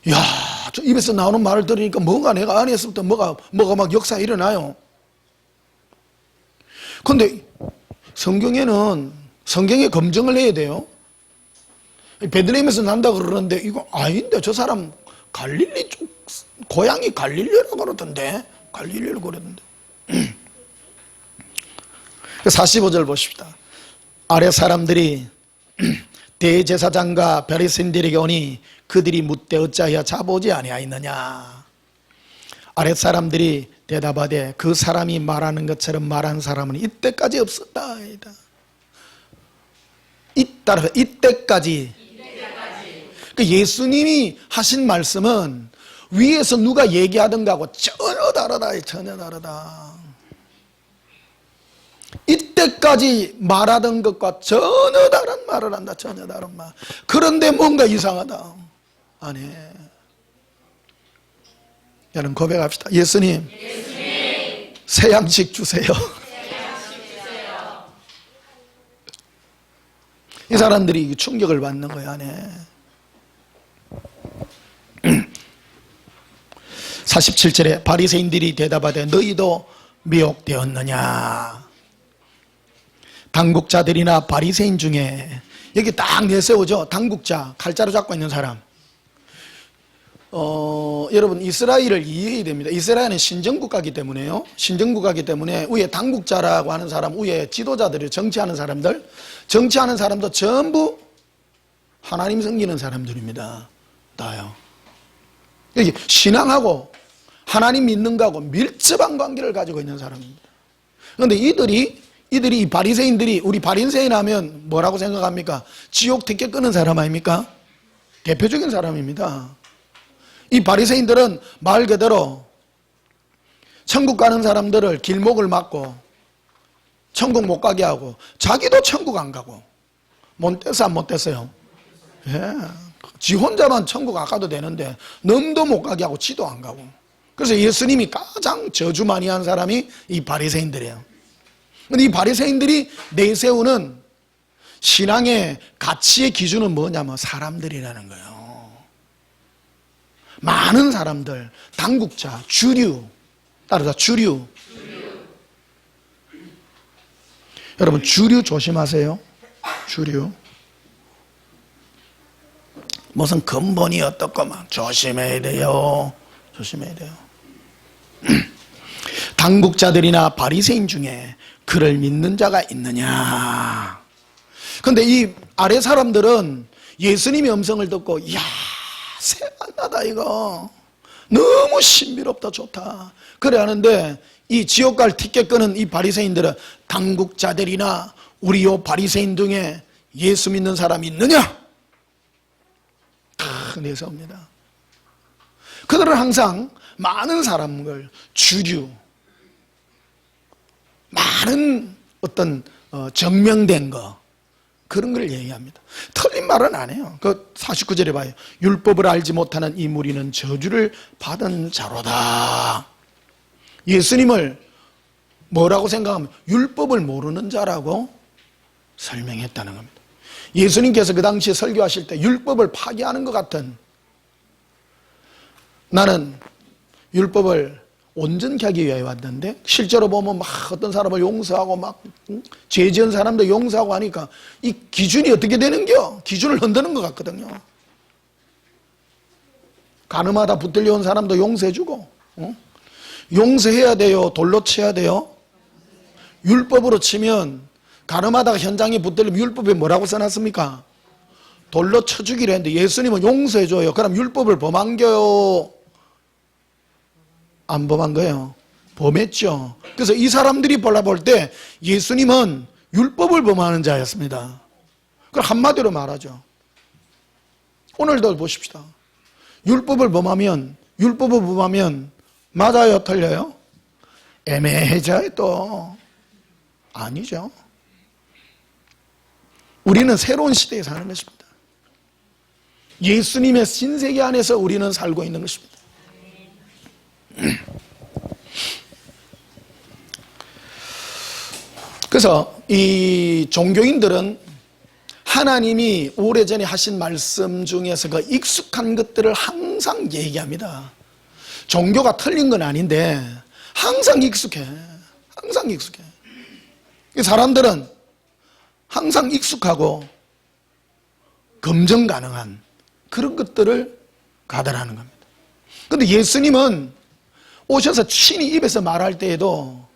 야, 저 입에서 나오는 말을 들으니까 뭔가 내가 안에서부터 뭐가 막 역사가 일어나요. 근데 성경에 검증을 해야 돼요. 베들레헴에서 난다 그러는데 이거 아닌데 저 사람 갈릴리 쪽 고향이 갈릴리라고 그러던데. 갈릴리라고 그러던데. 45절 보십시다. 아래 사람들이 대제사장과 바리새인들에게 오니 그들이 묻되 어찌하여 잡아오지 아니하였느냐. 아래 사람들이 대답하되 그 사람이 말하는 것처럼 말한 사람은 이때까지 없었다. 따라서 이때까지. 그 예수님이 하신 말씀은 위에서 누가 얘기하던 거하고 전혀 다르다. 전혀 다르다. 이때까지 말하던 것과 전혀 다른 말을 한다. 전혀 다른 말. 그런데 뭔가 이상하다. 아니, 여러분 고백합시다. 예수님, 새 양식 주세요. 이 사람들이 충격을 받는 거야. 안에 47절에 바리새인들이 대답하되 너희도 미혹되었느냐. 당국자들이나 바리새인 중에 여기 딱 내세우죠. 당국자, 칼자루 잡고 있는 사람. 여러분 이스라엘을 이해해야 됩니다. 이스라엘은 신정국가이기 때문에요. 신정국가이기 때문에 위에 당국자라고 하는 사람, 위에 지도자들이 정치하는 사람도 전부 하나님 섬기는 사람들입니다. 다요. 여기 신앙하고 하나님 믿는 거하고 밀접한 관계를 가지고 있는 사람입니다. 그런데 이들이 이 바리새인들이 우리 바리새인 하면 뭐라고 생각합니까? 지옥 티켓 끄는 사람 아닙니까? 대표적인 사람입니다. 이 바리새인들은 말 그대로 천국 가는 사람들을 길목을 막고 천국 못 가게 하고 자기도 천국 안 가고 못 떼서 안 못 떼서요. 예. 지 혼자만 천국 안 가도 되는데 넘도 못 가게 하고 지도 안 가고. 그래서 예수님이 가장 저주 많이 한 사람이 이 바리새인들이에요. 근데 이 바리새인들이 내세우는 신앙의 가치의 기준은 뭐냐면 사람들이라는 거예요. 많은 사람들, 당국자, 주류, 따라서 주류. 여러분 주류 조심하세요. 주류. 무슨 근본이 어떻고 막 조심해야 돼요. 조심해야 돼요. 당국자들이나 바리새인 중에 그를 믿는 자가 있느냐. 그런데 이 아래 사람들은 예수님의 음성을 듣고 이야 새만나다 이거 너무 신비롭다 좋다 그래 하는데 이 지옥 갈 티켓 끄는 이 바리새인들은 당국자들이나 우리 요 바리새인 중에 예수 믿는 사람이 있느냐 다 내세웁니다. 그들은 항상 많은 사람을 주류 많은 어떤 증명된 거 그런 걸 얘기합니다. 틀린 말은 안 해요. 그 49절에 봐요. 율법을 알지 못하는 이 무리는 저주를 받은 자로다. 예수님을 뭐라고 생각하면 율법을 모르는 자라고 설명했다는 겁니다. 예수님께서 그 당시에 설교하실 때 율법을 파기하는 것 같은 나는 율법을 온전케 하기 위해 왔는데 실제로 보면 막 어떤 사람을 용서하고 막 죄 지은 사람도 용서하고 하니까 이 기준이 어떻게 되는겨? 기준을 흔드는 것 같거든요. 가늠하다 붙들려 온 사람도 용서해주고 용서해야 돼요? 돌로 쳐야 돼요? 율법으로 치면 가늠하다가 현장에 붙들리면 율법에 뭐라고 써놨습니까? 돌로 쳐주기로 했는데 예수님은 용서해줘요. 그럼 율법을 범한겨요? 안 범한 거예요. 범했죠. 그래서 이 사람들이 바라볼 때 예수님은 율법을 범하는 자였습니다. 그걸 한마디로 말하죠. 오늘도 보십시다. 율법을 범하면 맞아요? 틀려요? 애매해져요 또. 아니죠. 우리는 새로운 시대에 사는 것입니다. 예수님의 신세계 안에서 우리는 살고 있는 것입니다. 그래서 이 종교인들은 하나님이 오래전에 하신 말씀 중에서 그 익숙한 것들을 항상 얘기합니다. 종교가 틀린 건 아닌데 항상 익숙해. 항상 익숙해. 사람들은 항상 익숙하고 검증 가능한 그런 것들을 가다라는 겁니다. 그런데 예수님은 오셔서 친히 입에서 말할 때에도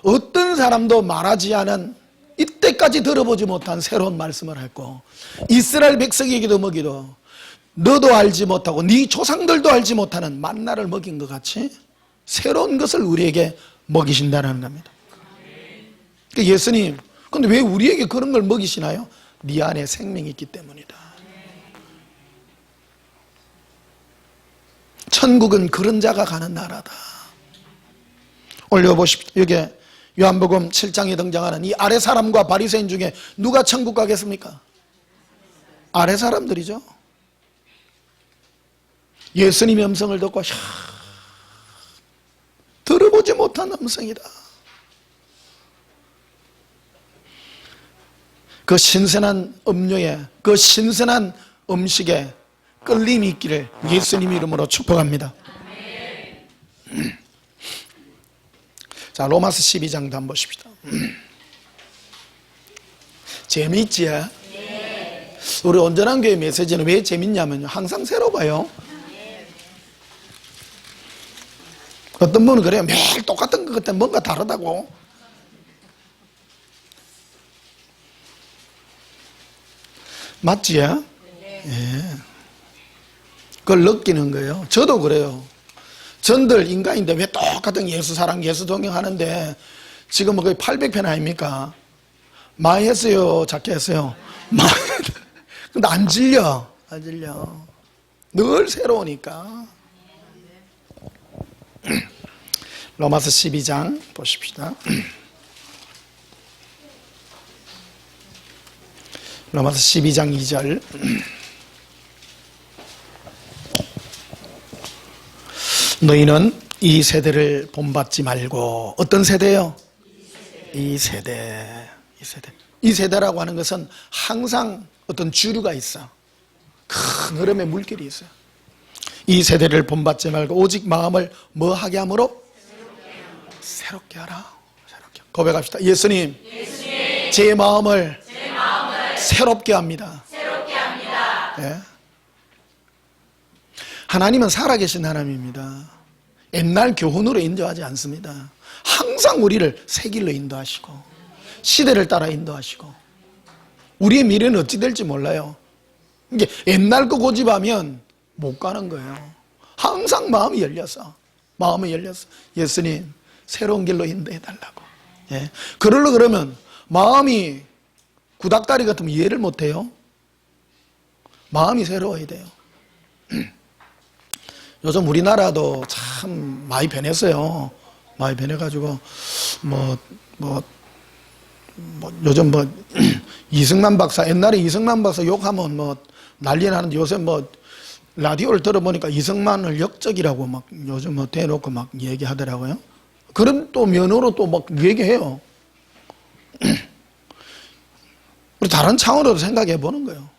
어떤 사람도 말하지 않은 이때까지 들어보지 못한 새로운 말씀을 했고, 이스라엘 백성에게도 먹이도 너도 알지 못하고 네 조상들도 알지 못하는 만나를 먹인 것 같이 새로운 것을 우리에게 먹이신다는 겁니다. 예수님, 근데 왜 우리에게 그런 걸 먹이시나요? 네 안에 생명이 있기 때문이다. 천국은 그런 자가 가는 나라다. 올려보십시오. 여기 요한복음 7장에 등장하는 이 아래 사람과 바리새인 중에 누가 천국 가겠습니까? 아래 사람들이죠. 예수님의 음성을 듣고 들어보지 못한 음성이다. 그 신선한 음료에, 그 신선한 음식에 끌림이 있기를 예수님 이름으로 축복합니다. 자, 로마서 12장도 한번 보십시다. 재미있지? 우리 온전한 교회 메시지는 왜 재밌냐면요, 항상 새로워요. 어떤 분은 그래요. 매일 똑같은 것 같아 뭔가 다르다고. 맞지? 예. 그걸 느끼는 거예요. 저도 그래요. 전들 인간인데 왜 똑같은 예수 사랑, 예수 동경 하는데 지금 뭐 거의 800편 아닙니까? 많이 했어요? 작게 했어요? 많이. 근데 안 질려. 안 질려. 늘 새로우니까. 로마서 12장 보십시다. 로마서 12장 2절. 너희는 이 세대를 본받지 말고. 어떤 세대요? 이 세대. 이 세대라고 하는 것은 항상 어떤 주류가 있어. 큰 흐름의 물길이 있어요. 이 세대를 본받지 말고 오직 마음을 뭐 하게 함으로? 새롭게 하라. 새롭게. 고백합시다. 예수님, 제 마음을 새롭게 합니다. 네. 하나님은 살아계신 하나님입니다. 옛날 교훈으로 인도하지 않습니다. 항상 우리를 새 길로 인도하시고 시대를 따라 인도하시고, 우리의 미래는 어찌 될지 몰라요. 이게 옛날 거 고집하면 못 가는 거예요. 항상 마음이 열려서 예수님 새로운 길로 인도해달라고. 예. 그러려고 그러면 마음이 구닥다리 같으면 이해를 못해요. 마음이 새로워야 돼요. 요즘 우리나라도 참 많이 변했어요. 많이 변해가지고 요즘 이승만 박사, 옛날에 이승만 박사 욕하면 난리 나는데 요새 라디오를 들어보니까 이승만을 역적이라고 막 요즘 대놓고 막 얘기하더라고요. 그런 또 면으로 또 막 얘기해요. 우리 다른 차원으로 생각해 보는 거예요.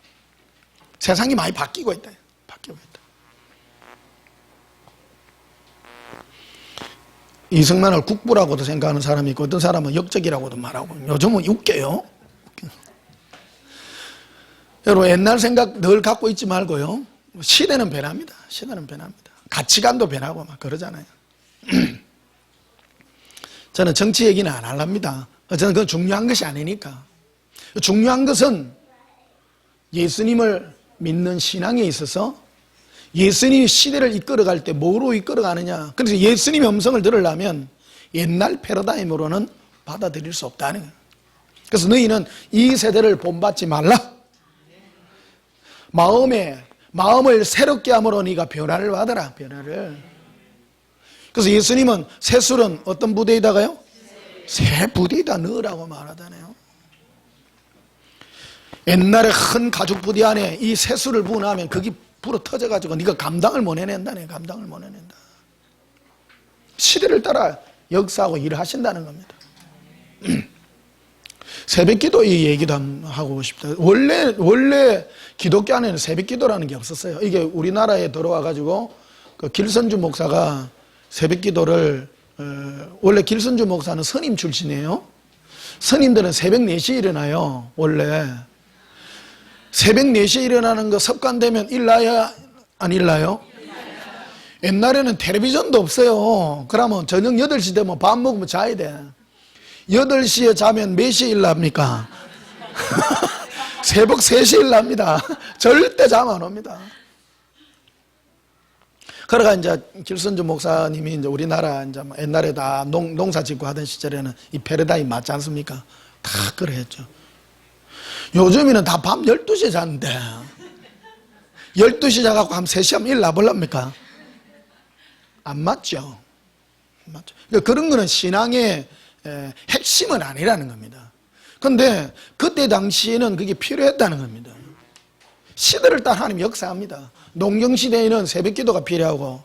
세상이 많이 바뀌고 있다. 이승만을 국부라고도 생각하는 사람이 있고, 어떤 사람은 역적이라고도 말하고, 요즘은 웃겨요. 여러분, 옛날 생각 늘 갖고 있지 말고요. 시대는 변합니다. 가치관도 변하고 막 그러잖아요. 저는 정치 얘기는 안 하랍니다. 저는 그건 중요한 것이 아니니까. 중요한 것은 예수님을 믿는 신앙에 있어서 예수님이 시대를 이끌어갈 때 뭐로 이끌어가느냐. 그래서 예수님의 음성을 들으려면 옛날 패러다임으로는 받아들일 수 없다는 거예요. 그래서 너희는 이 세대를 본받지 말라. 마음을 새롭게 함으로 네가 변화를 받아라. 변화를. 그래서 예수님은 새술은 어떤 부대에다가요? 새 부디에다 넣으라고 말하잖아요. 옛날에 큰 가죽 부디 안에 이 새수를 부어 나면 거기 불어 터져가지고 네가 감당을 못 해낸다네. 감당을 못 해낸다. 시대를 따라 역사하고 일을 하신다는 겁니다. 새벽기도 이 얘기도 하고 싶다. 원래 기독교 안에는 새벽기도라는 게 없었어요. 이게 우리나라에 들어와가지고 그 길선주 목사가 새벽기도를 원래 길선주 목사는 스님 출신이에요. 스님들은 새벽 4시에 일어나요. 원래 새벽 4시에 일어나는 거 습관되면 일나야 안 일나요? 옛날에는 텔레비전도 없어요. 그러면 저녁 8시 되면 밥 먹으면 자야 돼. 8시에 자면 몇 시에 일납니까? 새벽 3시에 일납니다. 절대 잠 안 옵니다. 그러가 이제 길선주 목사님이 이제 우리나라 이제 옛날에 다 농사 짓고 하던 시절에는 이 패러다임 맞지 않습니까? 다 그래 했죠. 요즘에는 다 밤 12시에 자는데 12시 자갖고 한 3시 하면 일 나볼랍니까? 안 맞죠. 안 맞죠. 그런 거는 신앙의 핵심은 아니라는 겁니다. 그런데 그때 당시에는 그게 필요했다는 겁니다. 시대를 따라 하나님 역사합니다. 농경시대에는 새벽기도가 필요하고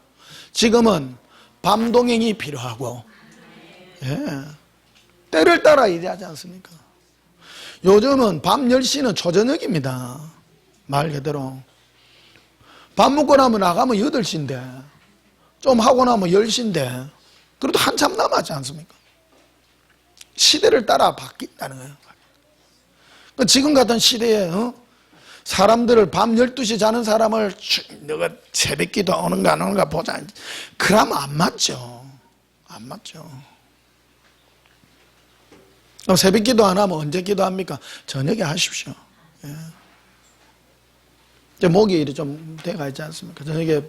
지금은 밤동행이 필요하고 때를 따라 일하지 않습니까? 요즘은 밤 10시는 초저녁입니다. 말 그대로 밥 먹고 나면 나가면 8시인데 좀 하고 나면 10시인데 그래도 한참 남았지 않습니까? 시대를 따라 바뀐다는 거예요. 지금 같은 시대에 사람들을 밤 12시 자는 사람을 너가 새벽기도 오는가 안 오는가 보자. 그러면 안 맞죠. 안 맞죠. 새벽기도 안 하면 언제 기도합니까? 저녁에 하십시오. 예. 이제 목이 좀 돼가 있지 않습니까? 저녁에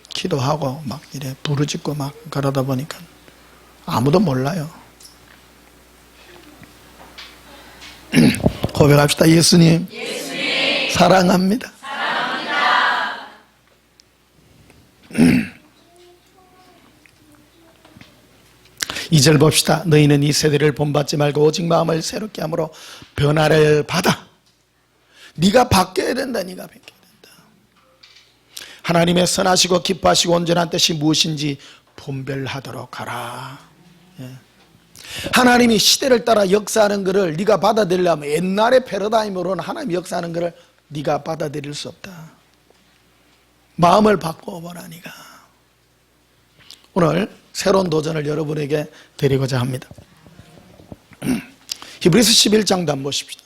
기도하고 막 이래 부르짖고 막 그러다 보니까 아무도 몰라요. 고백합시다. 예수님, 사랑합니다. 2절 봅시다. 너희는 이 세대를 본받지 말고 오직 마음을 새롭게 함으로 변화를 받아. 네가 바뀌어야 된다. 네가 바뀌어야 된다. 하나님의 선하시고 기뻐하시고 온전한 뜻이 무엇인지 분별하도록 하라. 예. 하나님이 시대를 따라 역사하는 것을 네가 받아들이려면 옛날의 패러다임으로는 하나님이 역사하는 것을 네가 받아들일 수 없다. 마음을 바꿔보라. 네가 오늘 새로운 도전을 여러분에게 드리고자 합니다. 히브리서 11장도 한번 보십시다.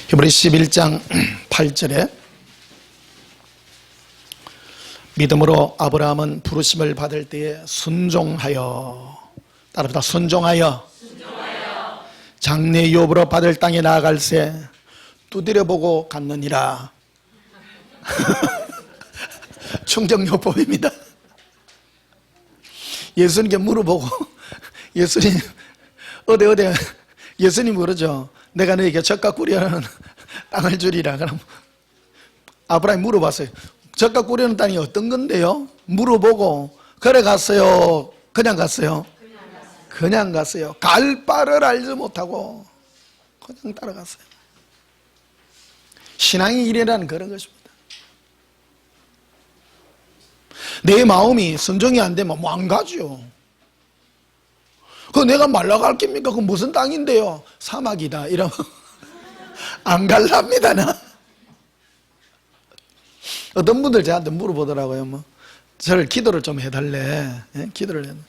히브리서 11장 8절에 믿음으로 아브라함은 부르심을 받을 때에 순종하여, 따라합니다. 순종하여 장래 유업으로 받을 땅에 나아갈새 두드려보고 갔느니라. 충정요법입니다. 예수님께 물어보고 예수님 어디 예수님 그러죠. 내가 너에게 젖과 꿀이라는 땅을 주리라. 그럼 아브라함이 물어봤어요. 젖과 꿀이라는 땅이 어떤 건데요? 물어보고 그래 갔어요? 그냥 갔어요? 그냥 갔어요. 갈 바를 알지 못하고 그냥 따라갔어요. 신앙의 일이라는 그런 것입니다. 내 마음이 순종이 안 되면 뭐 안 가죠. 내가 말라갈 깁니까? 그 무슨 땅인데요? 사막이다 이러면 안 갈랍니다. 나. 어떤 분들 저한테 물어보더라고요. 뭐 저를 기도를 좀 해달래. 예? 기도를 해달래.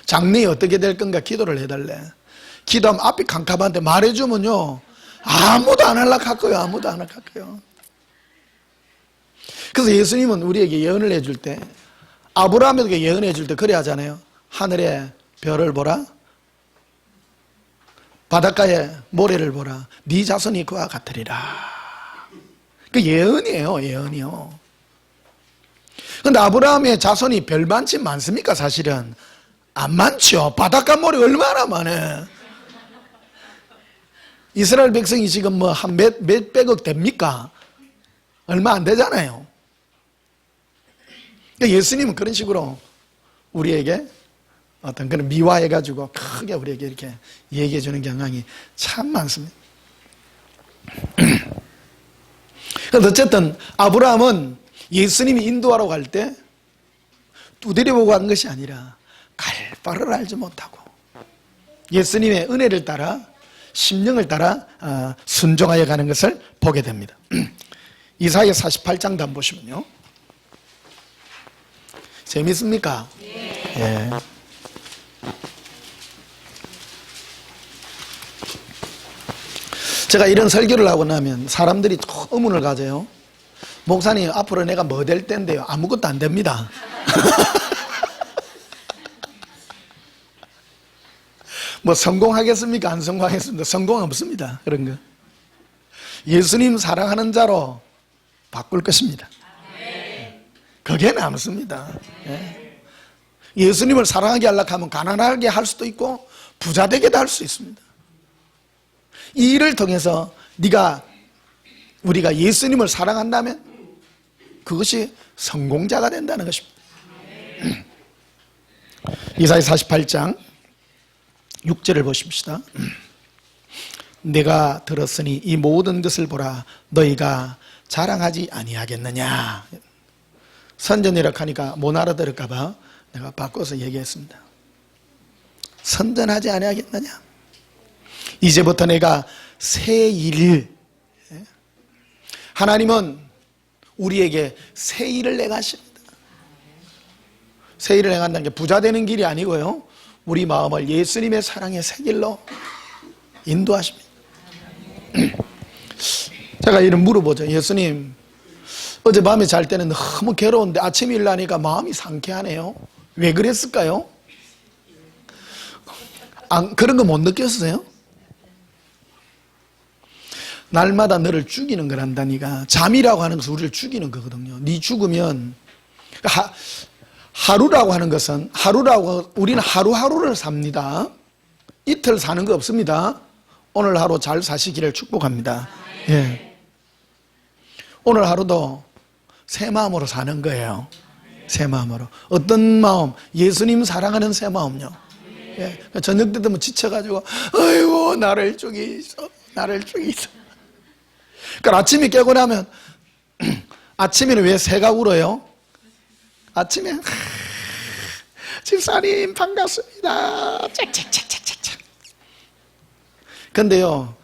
장래에 어떻게 될 건가 기도를 해달래. 기도하면 앞이 캄캄한데 말해주면요 아무도 안 할락할 아무도 안 할락할. 그래서 예수님은 우리에게 예언을 해줄 때, 아브라함에게 예언해 줄 때 그래 하잖아요. 하늘에 별을 보라, 바닷가에 모래를 보라, 네 자손이 그와 같으리라. 그 예언이에요. 예언이요. 근데 아브라함의 자손이 별만치 많습니까? 사실은 안 많죠. 바닷가 모래 얼마나 많아. 이스라엘 백성이 지금 뭐 한 몇백억 됩니까? 얼마 안 되잖아요. 그러니까 예수님은 그런 식으로 우리에게 어떤 그런 미화해가지고 크게 우리에게 이렇게 얘기해 주는 경향이 참 많습니다. 그런데 어쨌든 아브라함은 예수님이 인도하러 갈 때 두드려보고 간 것이 아니라 갈 바를 알지 못하고 예수님의 은혜를 따라 심령을 따라 순종하여 가는 것을 보게 됩니다. 이사야 48장도 한번 보시면요. 재밌습니까? 예. 제가 이런 설교를 하고 나면 사람들이 의문을 가져요. 목사님, 앞으로 내가 뭐 될 텐데요? 아무것도 안 됩니다. 뭐 성공하겠습니까? 안 성공하겠습니까? 성공 없습니다. 그런 거. 예수님 사랑하는 자로 바꿀 것입니다. 그게 남습니다. 예수님을 사랑하게 하려고 하면 가난하게 할 수도 있고 부자 되게도 할 수 있습니다. 이 일을 통해서 우리가 예수님을 사랑한다면 그것이 성공자가 된다는 것입니다. 이사야 48장 6절을 보십시다. 내가 들었으니 이 모든 것을 보라 너희가 자랑하지 아니하겠느냐. 선전이라고 하니까 못 알아들을까 봐 내가 바꿔서 얘기했습니다. 선전하지 아니하겠느냐. 이제부터 내가 새 일을, 하나님은 우리에게 새 일을 행하십니다. 새 일을 행한다는 게 부자 되는 길이 아니고요, 우리 마음을 예수님의 사랑의 새 길로 인도하십니다. 제가 이런 물어보죠. 예수님, 어젯밤에 잘 때는 너무 괴로운데 아침에 일어나니까 마음이 상쾌하네요. 왜 그랬을까요? 그런 거 못 느꼈어요? 날마다 너를 죽이는 거란다. 네가 잠이라고 하는 것은 우리를 죽이는 거거든요. 네 죽으면 하루라고 하는 것은 우리는 하루하루를 삽니다. 이틀 사는 거 없습니다. 오늘 하루 잘 사시기를 축복합니다. 예. 오늘 하루도 새 마음으로 사는 거예요. 새 마음으로. 어떤 마음? 예수님 사랑하는 새 마음요. 예. 저녁 때 되면 지쳐가지고 아이고 나를 죽이소. 그러니까 아침에 깨고 나면 아침에는 왜 새가 울어요? 아침에 집사님 반갑습니다. 짹짹짹짹짹. 근데요,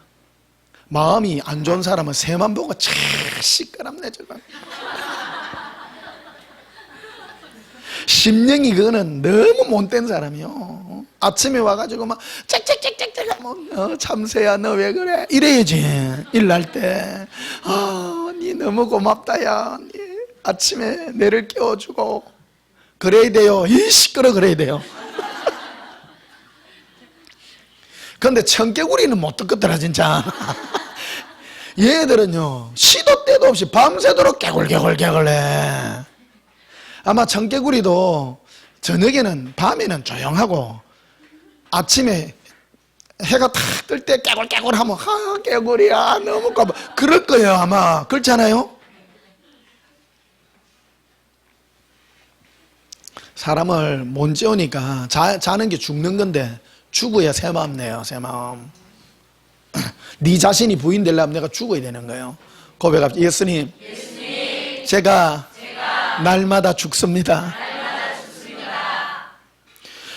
마음이 안 좋은 사람은 새만 보고 참 시끄럽네 저건. 심령이 그거는 너무 못된 사람이요. 아침에 와가지고 막 짹짹짹짹짹 참새야 너 왜 그래 이래야지. 일날 때 니 너무 고맙다 야. 니 아침에 내를 깨워주고 그래야 돼요. 이 시끄러 그래야 돼요. 근데 청개구리는 못 듣겠더라 진짜. 얘들은요 시도 때도 없이 밤새도록 개굴개굴개굴해. 아마 청개구리도 저녁에는 밤에는 조용하고 아침에 해가 탁 뜰 때 깨굴깨굴 하면 개구리야 너무 고마워 그럴 거예요 아마. 그렇잖아요. 사람을 못 재우니까 자는 게 죽는 건데 죽어야 새 마음 내요. 새 마음. 네 자신이 부인 되려면 내가 죽어야 되는 거예요. 고백합시다. 예수님, 제가 날마다 죽습니다.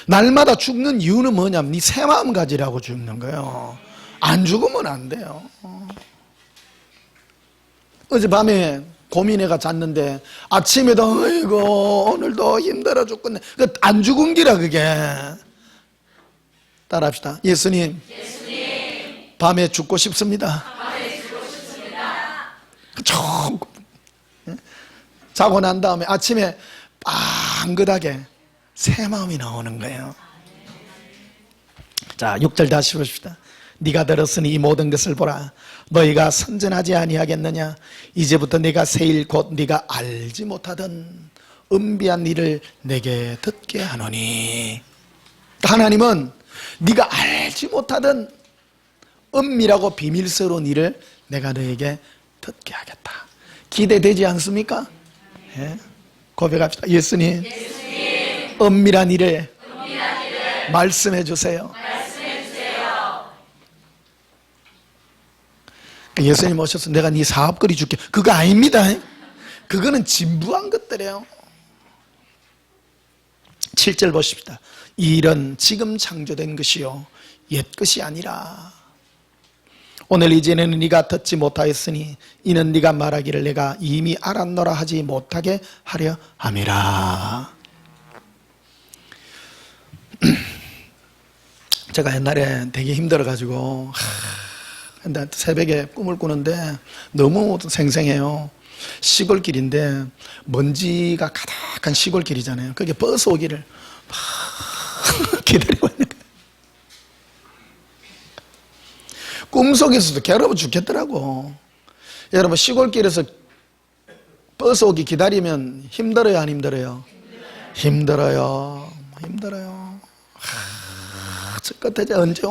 날마다 죽는 이유는 뭐냐면 네 새 마음 가지라고 죽는 거예요. 안 죽으면 안 돼요. 어젯밤에 고민해가 잤는데 아침에도 아이고 오늘도 힘들어 죽겠네. 안 죽은 기라 그게. 따라합시다. 예수님, 밤에 죽고 싶습니다. 자고 난 다음에 아침에 빵긋하게 새 마음이 나오는 거예요. 자, 6절 다시 보십시다. 네가 들었으니 이 모든 것을 보라. 너희가 선전하지 아니하겠느냐. 이제부터 내가 새 일 곧 네가 알지 못하던 은비한 일을 내게 듣게 하노니. 하나님은 네가 알지 못하던 은밀하고 비밀스러운 일을 내가 너에게 듣게 하겠다. 기대되지 않습니까? 예? 고백합시다. 예수님, 은밀한 일을 말씀해 주세요. 예수님 오셔서 내가 네 사업 거리 줄게. 그거 아닙니다. 그거는 진부한 것들이에요. 7절 보십시다. 이 일은 지금 창조된 것이요 옛 것이 아니라 오늘 이제는 네가 듣지 못하였으니 이는 네가 말하기를 내가 이미 알았노라 하지 못하게 하려 함이라. 제가 옛날에 되게 힘들어가지고 새벽에 꿈을 꾸는데 너무 생생해요. 시골길인데 먼지가 가득한 시골길이잖아요. 거기에 버스 오기를 막 기다리고 있는 거예요. 꿈속에서도 괴로워 죽겠더라고. 여러분 시골길에서 버스 오기 기다리면 힘들어요, 안 힘들어요? 힘들어요. 저 끝에 언제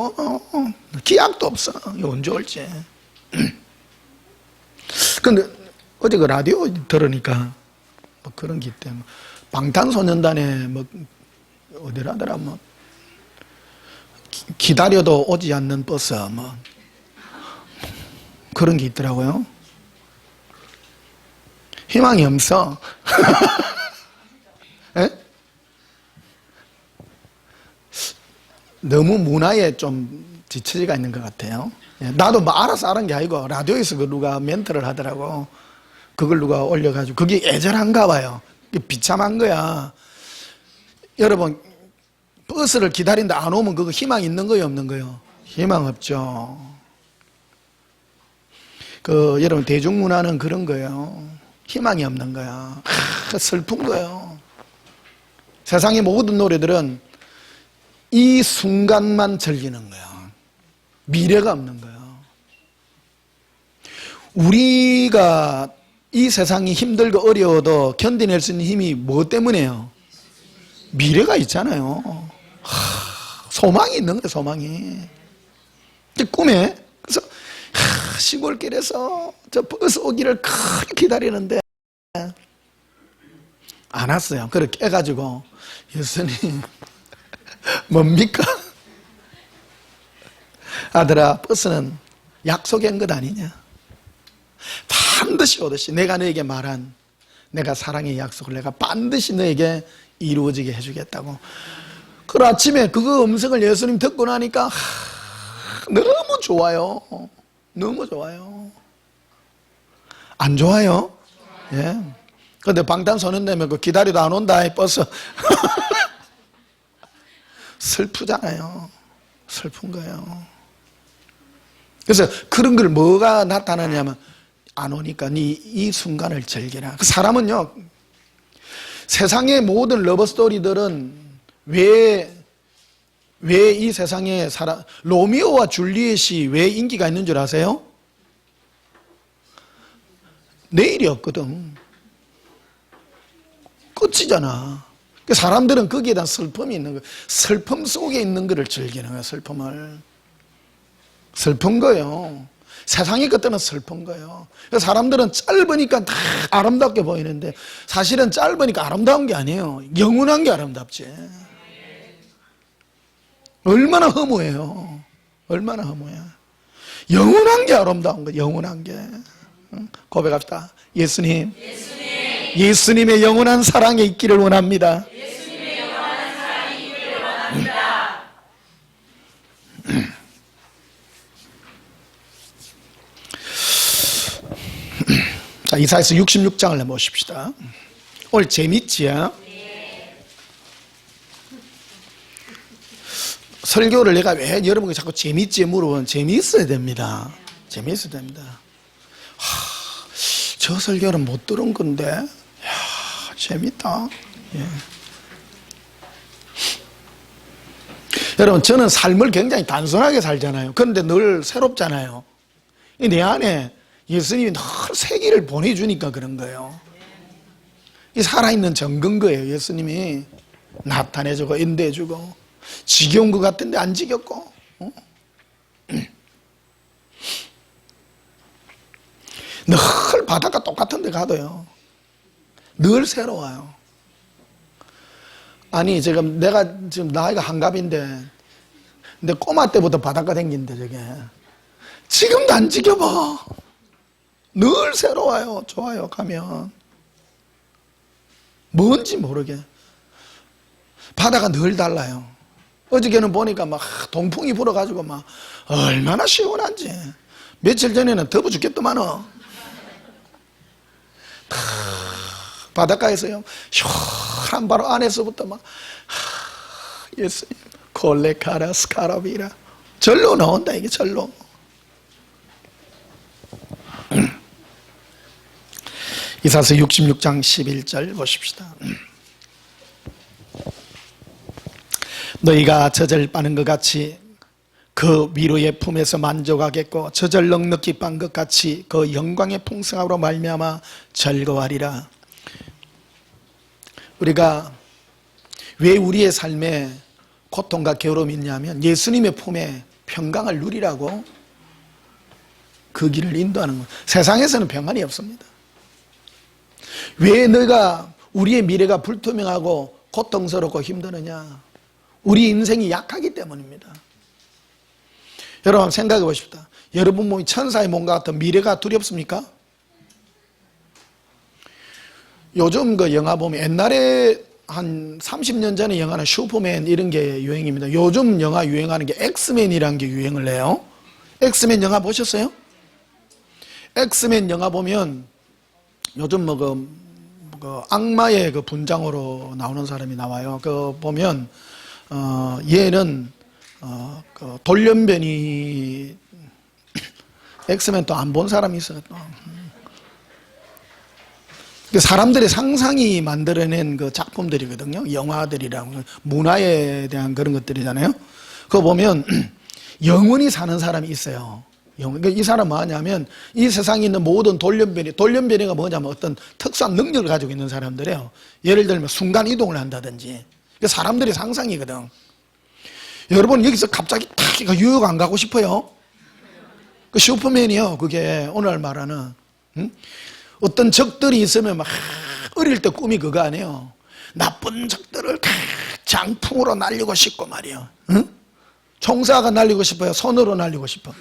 기약도 없어. 언제 올지. 근데 어제 그 라디오 들으니까 뭐 그런 게 있대. 방탄소년단에 뭐 어디라더라 뭐 기다려도 오지 않는 버스 뭐 그런 게 있더라고요. 희망이 없어. 너무 문화에 좀 지처지가 있는 것 같아요. 나도 뭐 알아서 알은 게 아니고 라디오에서 그 누가 멘트를 하더라고. 그걸 누가 올려가지고 그게 애절한가 봐요. 비참한 거야. 여러분 버스를 기다린다 안 오면 그거 희망 있는 거예요, 없는 거예요? 희망 없죠. 여러분 대중문화는 그런 거예요. 희망이 없는 거야. 슬픈 거예요. 세상의 모든 노래들은 이 순간만 즐기는 거야. 미래가 없는 거야. 우리가 이 세상이 힘들고 어려워도 견뎌낼 수 있는 힘이 뭐 때문에요? 미래가 있잖아요. 소망이 있는 거예요, 소망이. 꿈에. 그래서 시골길에서 저 버스 오기를 크게 기다리는데 안 왔어요. 그렇게 깨가지고 예수님 뭡니까? 아들아, 버스는 약속한 것 아니냐? 반드시 오듯이 내가 너에게 말한 내가 사랑의 약속을 내가 반드시 너에게 이루어지게 해주겠다고. 그 아침에 그 음성을 예수님 듣고 나니까 너무 좋아요. 너무 좋아요. 안 좋아요? 예. 근데 방탄소년단은 그 기다리도 안 온다, 이 버스. 슬프잖아요. 슬픈 거예요. 그래서 그런 걸 뭐가 나타나냐면 안 오니까 이 순간을 즐기라. 그 사람은요, 세상의 모든 러브스토리들은 왜 이 세상에 로미오와 줄리엣이 왜 인기가 있는 줄 아세요? 내일이 없거든. 끝이잖아. 사람들은 거기에 대한 슬픔이 있는 거예요. 슬픔 속에 있는 거를 즐기는 거예요. 슬픔을. 슬픈 거예요. 세상의 것들은 슬픈 거예요. 사람들은 짧으니까 다 아름답게 보이는데 사실은 짧으니까 아름다운 게 아니에요. 영원한 게 아름답지. 얼마나 허무해요. 얼마나 허무해요. 영원한 게 아름다운 거예요. 영원한 게. 고백합시다. 예수님. 예수님의 영원한 사랑에 있기를 원합니다. 예수님의 영원한 사랑에 있기를 원합니다. 자, 이사야서 66장을 내보십시다. 오늘 재밌지요? 설교를 내가 왜 여러분이 자꾸 재밌지 물어보면 재미있어야 됩니다. 재미있어야 됩니다. 저 설교는 못 들은 건데, 이야, 재밌다. 예. 여러분, 저는 삶을 굉장히 단순하게 살잖아요. 그런데 늘 새롭잖아요. 내 안에 예수님이 늘 세계를 보내주니까 그런 거예요. 이 살아있는 정근거예요. 예수님이 나타내주고 인도해주고 지겨운 것 같은데 안 지겹고. 늘 바닷가 똑같은 데 가도요, 늘 새로워요. 아니, 내가 지금 나이가 한갑인데, 근데 꼬마 때부터 바닷가 댕긴데, 저게. 지금도 안 지겨워. 늘 새로워요. 좋아요, 가면. 뭔지 모르게. 바다가 늘 달라요. 어저께는 보니까 막 동풍이 불어가지고 막 얼마나 시원한지. 며칠 전에는 더워 죽겠더만은. 바닷가에서요, 시원한 바로 안에서부터 막, 예수님, 콜레카라 스카라비라. 절로 나온다, 이게 절로. 이사서 66장 11절 보십시다. 너희가 젖을 빠는 것 같이 그 위로의 품에서 만족하겠고 젖을 넉넉히 빤 것 같이 그 영광의 풍성함으로 말미암아 즐거워하리라. 우리가 왜 우리의 삶에 고통과 괴로움이 있냐면 예수님의 품에 평강을 누리라고 그 길을 인도하는 거예요. 세상에서는 평안이 없습니다. 왜 너희가 우리의 미래가 불투명하고 고통스럽고 힘드느냐? 우리 인생이 약하기 때문입니다. 여러분 생각해 보십시다. 여러분 몸이 천사의 몸과 같은 미래가 두렵습니까? 요즘 그 영화 보면 옛날에 한 30년 전에 영화는 슈퍼맨 이런 게 유행입니다. 요즘 영화 유행하는 게 엑스맨이라는 게 유행을 해요. 엑스맨 영화 보셨어요? 엑스맨 영화 보면 요즘 그 악마의 그 분장으로 나오는 사람이 나와요. 그 보면 얘는 그 돌연변이 엑스맨 또 안 본 사람이 있어요. 또. 사람들의 상상이 만들어낸 그 작품들이거든요. 영화들이랑 문화에 대한 그런 것들이잖아요. 그거 보면 영원히 사는 사람이 있어요. 그러니까 이 사람은 뭐냐면 이 세상에 있는 모든 돌연변이가 뭐냐면 어떤 특수한 능력을 가지고 있는 사람들이에요. 예를 들면 순간 이동을 한다든지. 사람들의 상상이거든. 여러분 여기서 갑자기 탁 뉴욕 안 가고 싶어요? 그 슈퍼맨이요. 그게 오늘 말하는 어떤 적들이 있으면 막 어릴 때 꿈이 그거 아니에요. 나쁜 적들을 장풍으로 날리고 싶고 말이에요. 총사가 날리고 싶어요? 손으로 날리고 싶어?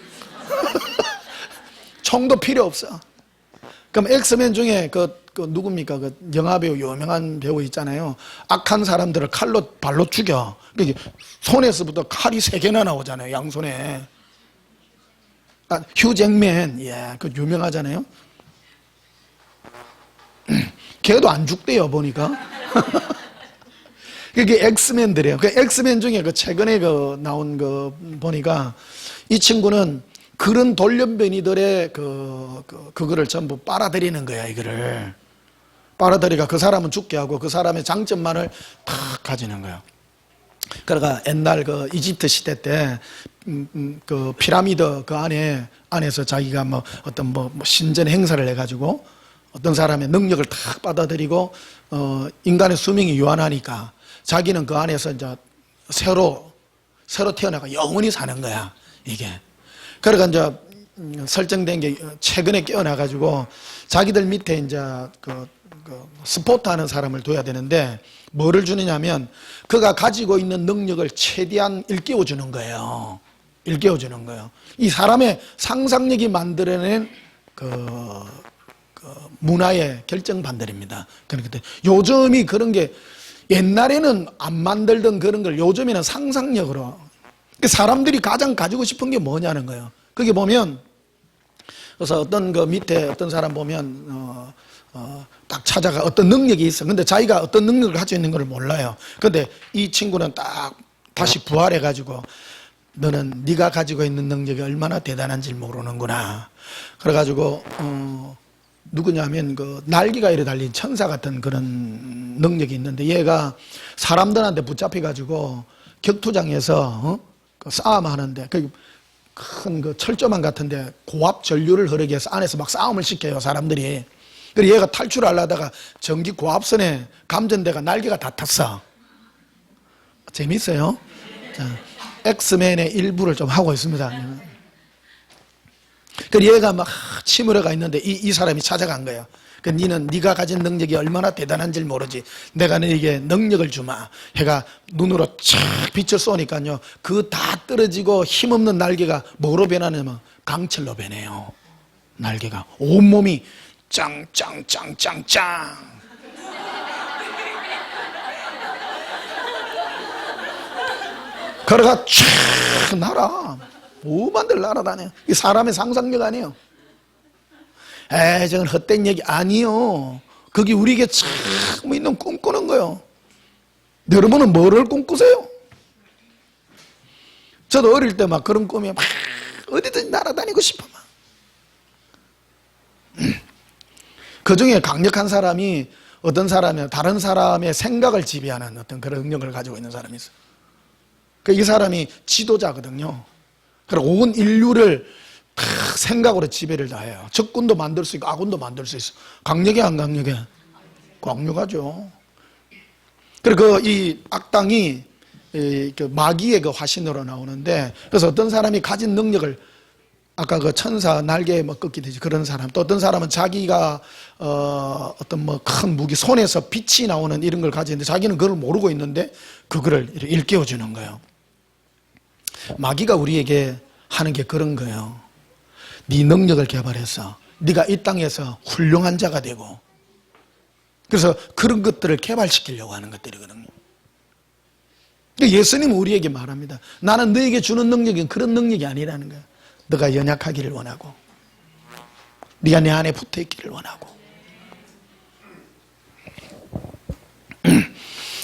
총도 필요 없어. 그럼 엑스맨 중에 그 누굽니까? 그 영화배우 유명한 배우 있잖아요. 악한 사람들을 발로 죽여. 손에서부터 칼이 3개나 나오잖아요. 양손에. 휴 잭맨, 예, 그 유명하잖아요. 걔도 안 죽대요, 보니까. 그게 엑스맨들이에요. 그 엑스맨 중에 그 최근에 나온 거 보니까 이 친구는 그런 돌연변이들의 그거를 전부 빨아들이는 거야, 이거를. 빨아들이가 그 사람은 죽게 하고 그 사람의 장점만을 탁 가지는 거야. 그러니까 옛날 그 이집트 시대 때 그 피라미드 그 안에서 자기가 뭐 어떤 뭐 신전 행사를 해가지고 어떤 사람의 능력을 탁 받아들이고 인간의 수명이 유한하니까 자기는 그 안에서 이제 새로 태어나가 영원히 사는 거야, 이게. 그러니까 이제 설정된 게 최근에 깨어나가지고 자기들 밑에 이제 그 스포트 하는 사람을 둬야 되는데 뭐를 주느냐면 그가 가지고 있는 능력을 최대한 일깨워주는 거예요. 일깨워주는 거예요. 이 사람의 상상력이 만들어낸 문화의 결정반들입니다. 그런데 요즘이 그런 게 옛날에는 안 만들던 그런 걸 요즘에는 상상력으로. 사람들이 가장 가지고 싶은 게 뭐냐는 거예요. 거기 보면 그래서 어떤 그 밑에 어떤 사람 보면 딱 찾아가 어떤 능력이 있어. 근데 자기가 어떤 능력을 가지고 있는 걸 몰라요. 근데 이 친구는 딱 다시 부활해 가지고 너는 네가 가지고 있는 능력이 얼마나 대단한지 모르는구나. 그래 가지고 누구냐면 그 날개가 이래 달린 천사 같은 그런 능력이 있는데 얘가 사람들한테 붙잡혀 가지고 격투장에서 싸움하는데 큰 그 철조망 같은데 고압 전류를 흐르게 해서 안에서 막 싸움을 시켜요, 사람들이. 그리고 얘가 탈출하려다가 전기 고압선에 감전대가 날개가 다 탔어. 재밌어요? 자, 엑스맨의 일부를 좀 하고 있습니다. 그래서 얘가 막 침울해가 있는데 이 사람이 찾아간 거예요. 그 니는 네가 가진 능력이 얼마나 대단한지 모르지. 내가 너에게 능력을 주마. 해가 눈으로 촥 빛을 쏘니까요. 그 다 떨어지고 힘없는 날개가 뭐로 변하냐면 강철로 변해요. 날개가 온몸이 짱짱짱짱짱. 걸어가 촥 날아. 뭐만들 날아다녀. 이 사람의 상상력 아니에요. 저건 헛된 얘기 아니요. 그게 우리에게 참 있는 꿈꾸는 거예요. 여러분은 뭐를 꿈꾸세요? 저도 어릴 때 막 그런 꿈이 막 어디든지 날아다니고 싶어 막. 그 중에 강력한 사람이 어떤 사람이야? 다른 사람의 생각을 지배하는 어떤 그런 능력을 가지고 있는 사람이 있어요. 이 사람이 지도자거든요. 그리고 온 인류를 다 생각으로 지배를 다 해요. 적군도 만들 수 있고 아군도 만들 수 있어. 강력해 안 강력해? 강력하죠. 그리고 이 악당이 마귀의 그 화신으로 나오는데, 그래서 어떤 사람이 가진 능력을, 아까 그 천사 날개에 뭐 꺾이듯이 그런 사람, 또 어떤 사람은 자기가 어떤 뭐 큰 무기, 손에서 빛이 나오는 이런 걸 가지는데 자기는 그걸 모르고 있는데 그거를 일깨워 주는 거예요. 마귀가 우리에게 하는 게 그런 거예요. 네 능력을 개발해서 네가 이 땅에서 훌륭한 자가 되고, 그래서 그런 것들을 개발시키려고 하는 것들이거든요. 예수님은 우리에게 말합니다. 나는 너에게 주는 능력은 그런 능력이 아니라는 거야. 너가 연약하기를 원하고 네가 내 안에 붙어있기를 원하고.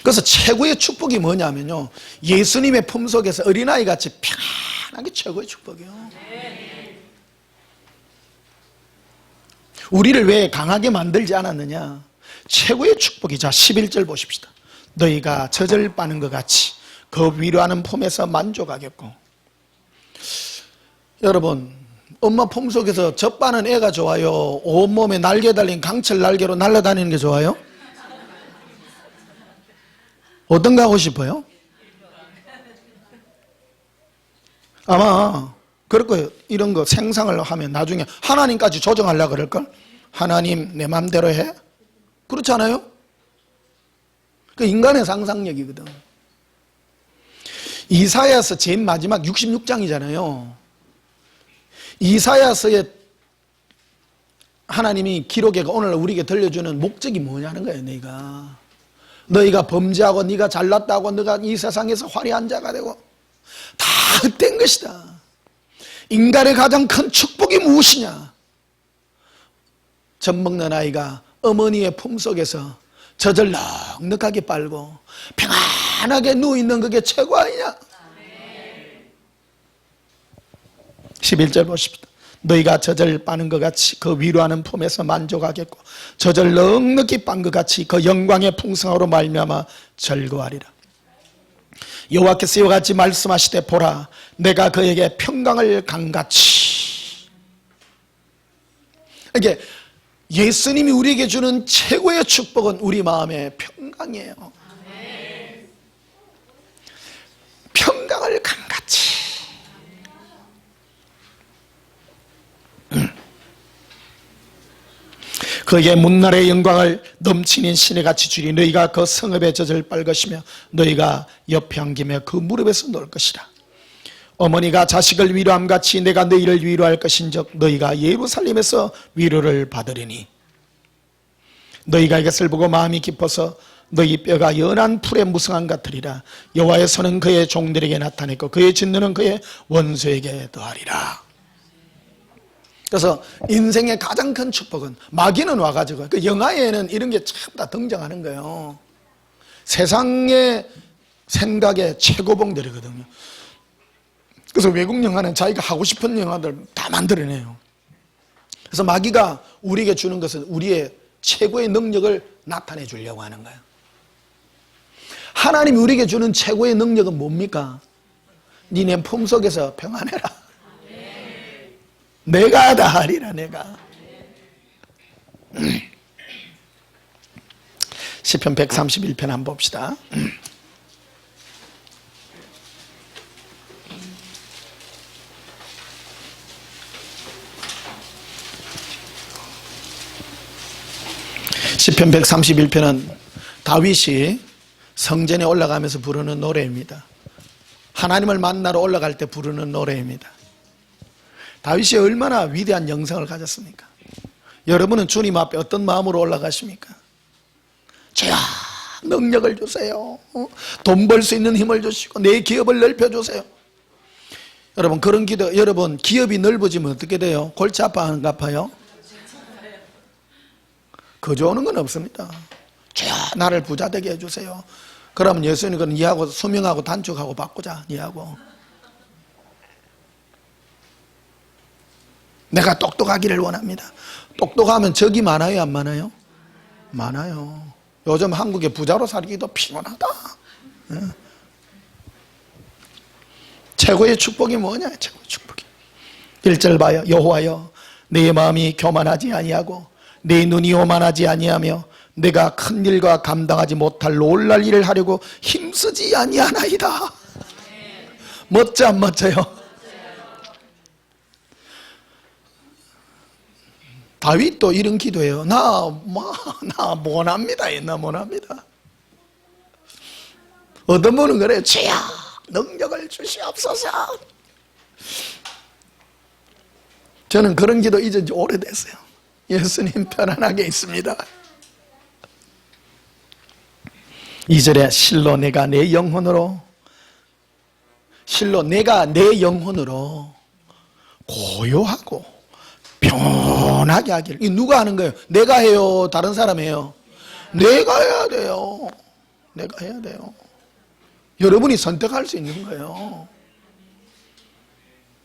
그래서 최고의 축복이 뭐냐면요, 예수님의 품 속에서 어린아이같이 편안하게 최고의 축복이에요. 우리를 왜 강하게 만들지 않았느냐? 최고의 축복이. 자, 11절 보십시다. 너희가 젖을 빠는 것 같이 그 위로하는 품에서 만족하겠고. 여러분, 엄마 품 속에서 젖 빠는 애가 좋아요? 온몸에 날개 달린 강철 날개로 날아다니는 게 좋아요? 어떤 거 하고 싶어요? 아마 그럴 거예요. 이런 거 생상을 하면 나중에 하나님까지 조정하려고 그럴걸? 하나님 내 맘대로 해? 그렇지 않아요? 그 인간의 상상력이거든. 이사야서 제일 마지막 66장이잖아요. 이사야서에 하나님이 기록에 오늘 우리에게 들려주는 목적이 뭐냐는 거예요. 너희가 범죄하고 네가 잘났다고 너가 이 세상에서 화려한 자가 되고 다 헛된 것이다. 인간의 가장 큰 축복이 무엇이냐? 젖 먹는 아이가 어머니의 품속에서 젖을 넉넉하게 빨고 평안하게 누워있는 그게 최고 아니냐? 11절 보십시다. 너희가 젖을 빠는 것 같이 그 위로하는 품에서 만족하겠고 젖을 넉넉히 빤 것 같이 그 영광의 풍성함으로 말미암아 즐거워하리라. 여호와께서 이와 같이 말씀하시되 보라 내가 그에게 평강을 강같이. 이게 예수님이 우리에게 주는 최고의 축복은 우리 마음의 평강이에요. 평강을 강같이. 그의 문날의 영광을 넘치는 시내같이 주리. 너희가 그 성읍의 젖을 빨것이며 너희가 옆에 안기며 그 무릎에서 놀 것이라. 어머니가 자식을 위로함같이 내가 너희를 위로할 것인즉 너희가 예루살렘에서 위로를 받으리니 너희가 이것을 보고 마음이 깊어서 너희 뼈가 연한 풀의 무성함 같으리라. 여호와의 손은 그의 종들에게 나타냈고 그의 진노는 그의 원수에게 더하리라. 그래서 인생의 가장 큰 축복은, 마귀는 와가지고 그 영화에는 이런 게 참 다 등장하는 거예요. 세상의 생각의 최고봉들이거든요. 그래서 외국 영화는 자기가 하고 싶은 영화들 다 만들어내요. 그래서 마귀가 우리에게 주는 것은 우리의 최고의 능력을 나타내 주려고 하는 거예요. 하나님이 우리에게 주는 최고의 능력은 뭡니까? 니네 품속에서 평안해라. 내가 다 하리라. 내가. 시편 131편 한번 봅시다. 시편 131편은 다윗이 성전에 올라가면서 부르는 노래입니다. 하나님을 만나러 올라갈 때 부르는 노래입니다. 다윗이 얼마나 위대한 영성을 가졌습니까? 여러분은 주님 앞에 어떤 마음으로 올라가십니까? 주야, 능력을 주세요. 돈 벌 수 있는 힘을 주시고 내 기업을 넓혀주세요. 여러분, 그런 기도, 여러분 기업이 넓어지면 어떻게 돼요? 골치 아파요? 거저 오는 건 없습니다. 주야, 나를 부자 되게 해주세요. 그러면 예수님은 그건 니하고 수명하고 단축하고 바꾸자. 니하고 내가 똑똑하기를 원합니다. 똑똑하면 적이 많아요, 안 많아요? 많아요. 요즘 한국에 부자로 살기도 피곤하다. 최고의 축복이 뭐냐? 최고의 축복이 1절 봐요. 여호와여, 내 마음이 교만하지 아니하고 내 눈이 오만하지 아니하며 내가 큰 일과 감당하지 못할 놀랄 일을 하려고 힘쓰지 아니하나이다. 멋져 안 멋져요? 다윗도 이런 기도해요. 나 못합니다. 나 못합니다. 어떤 분은 그래요. 주여, 능력을 주시옵소서. 저는 그런 기도 잊은 지 오래됐어요. 예수님 편안하게 있습니다. 2절에 실로 내가 내 영혼으로 고요하고 편하게 하기를. 이 누가 하는 거예요? 내가 해요? 다른 사람 해요? 내가 해야 돼요. 내가 해야 돼요. 여러분이 선택할 수 있는 거예요.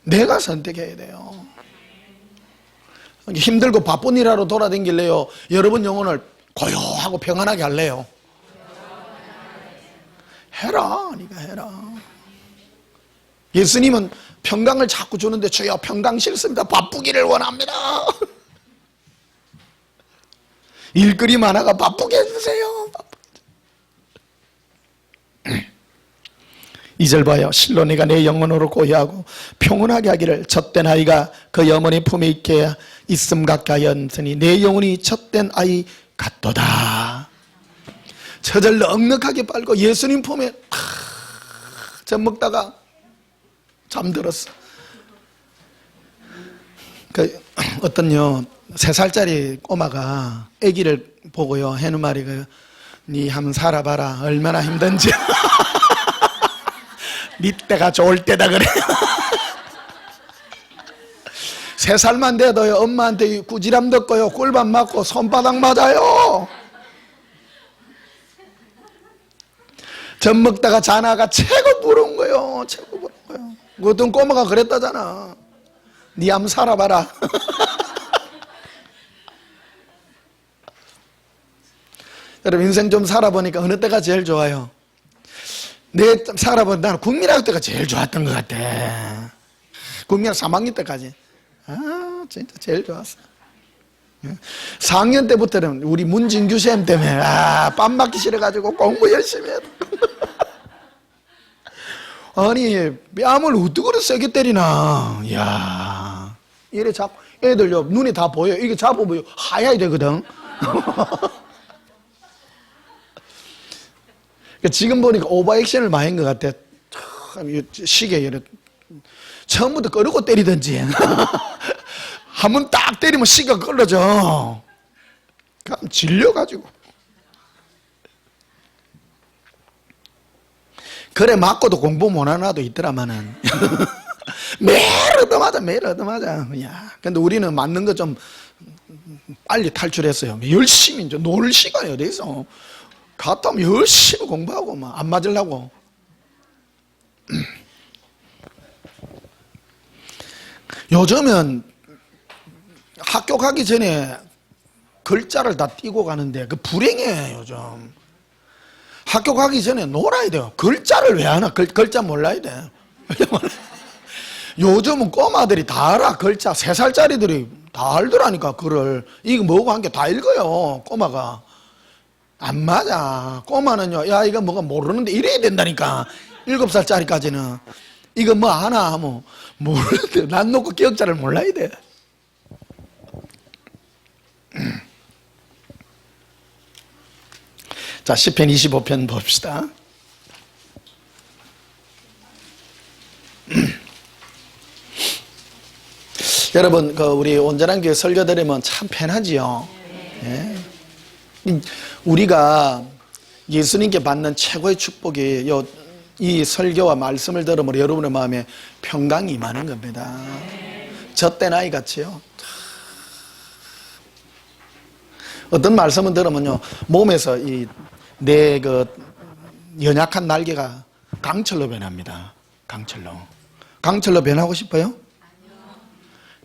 내가 선택해야 돼요. 힘들고 바쁜 일하러 돌아다닐래요? 여러분 영혼을 고요하고 평안하게 할래요? 해라. 네가 해라. 예수님은 평강을 자꾸 주는데 주여 평강 싫습니다. 바쁘기를 원합니다. 일거리 많아가 바쁘게 해주세요. 2절 봐요. 실로 내가 내 영혼으로 고요하고 평온하게 하기를 젖된 아이가 그 어머니 품에 있게 있음 가까이였으니 내 영혼이 젖된 아이 같도다. 젖을 넉넉하게 빨고 예수님 품에 젖 먹다가 잠들었어. 어떤요 3살짜리 꼬마가 아기를 보고요 하는 말이 니 한번 살아봐라 얼마나 힘든지. 니 때가 좋을 때다 그래. 3살만 돼도요 엄마한테 꾸지람 듣고요 꿀밤 맞고 손바닥 맞아요. 젖 먹다가 자나가 최고 부러운 거예요. 최고 부러운 거예요. 어떤 꼬마가 그랬다잖아. 니 한번 살아봐라. 여러분 인생 좀 살아보니까 어느 때가 제일 좋아요? 내 살아본 나는 국민학교 때가 제일 좋았던 것 같아. 국민학교 3학년 때까지. 진짜 제일 좋았어. 4학년 때부터는 우리 문진규 쌤 때문에 밥 맞기 싫어가지고 공부 열심히 했다. 아니 뺨을 어떻게 세게 때리나. 이야, 이래 잡 애들요 눈이 다 보여. 이게 잡으면 하얘야 되거든. 지금 보니까 오버액션을 많이 한 것 같아. 시계 이렇게 처음부터 꺼르고 때리든지 한 번 딱 때리면 시계가 끌어져. 그럼 질려가지고. 그래 맞고도 공부 못하는 아도 있더라마는. 매일 얻어맞아. 야, 근데 우리는 맞는 거 좀 빨리 탈출했어요. 열심히 이제 놀 시간이 어디 있어. 갔다 오면 열심히 공부하고 막 안 맞으려고. 요즘은 학교 가기 전에 글자를 다 띄고 가는데 그 불행해. 요즘 학교 가기 전에 놀아야 돼요. 글자를 왜 하나? 글자 몰라야 돼. 요즘은 꼬마들이 다 알아. 글자 3살짜리들이 다 알더라니까. 글을 이거 뭐고 한 게 다 읽어요. 꼬마가. 안 맞아. 꼬마는요 야 이거 뭐가 모르는데 이래야 된다니까. 7살짜리까지는 이거 뭐 하나 하면 모르는데 난 놓고 기억자를 몰라야 돼. 자, 시편 25편 봅시다. 여러분, 우리 온전한 교회 설교 들으면 참 편하지요. 예. 우리가 예수님께 받는 최고의 축복이 이 설교와 말씀을 들으면 여러분의 마음에 평강이 임하는 겁니다. 젖된 아이 같이요. 어떤 말씀을 들으면요, 몸에서 내 연약한 날개가 강철로 변합니다. 강철로 변하고 싶어요?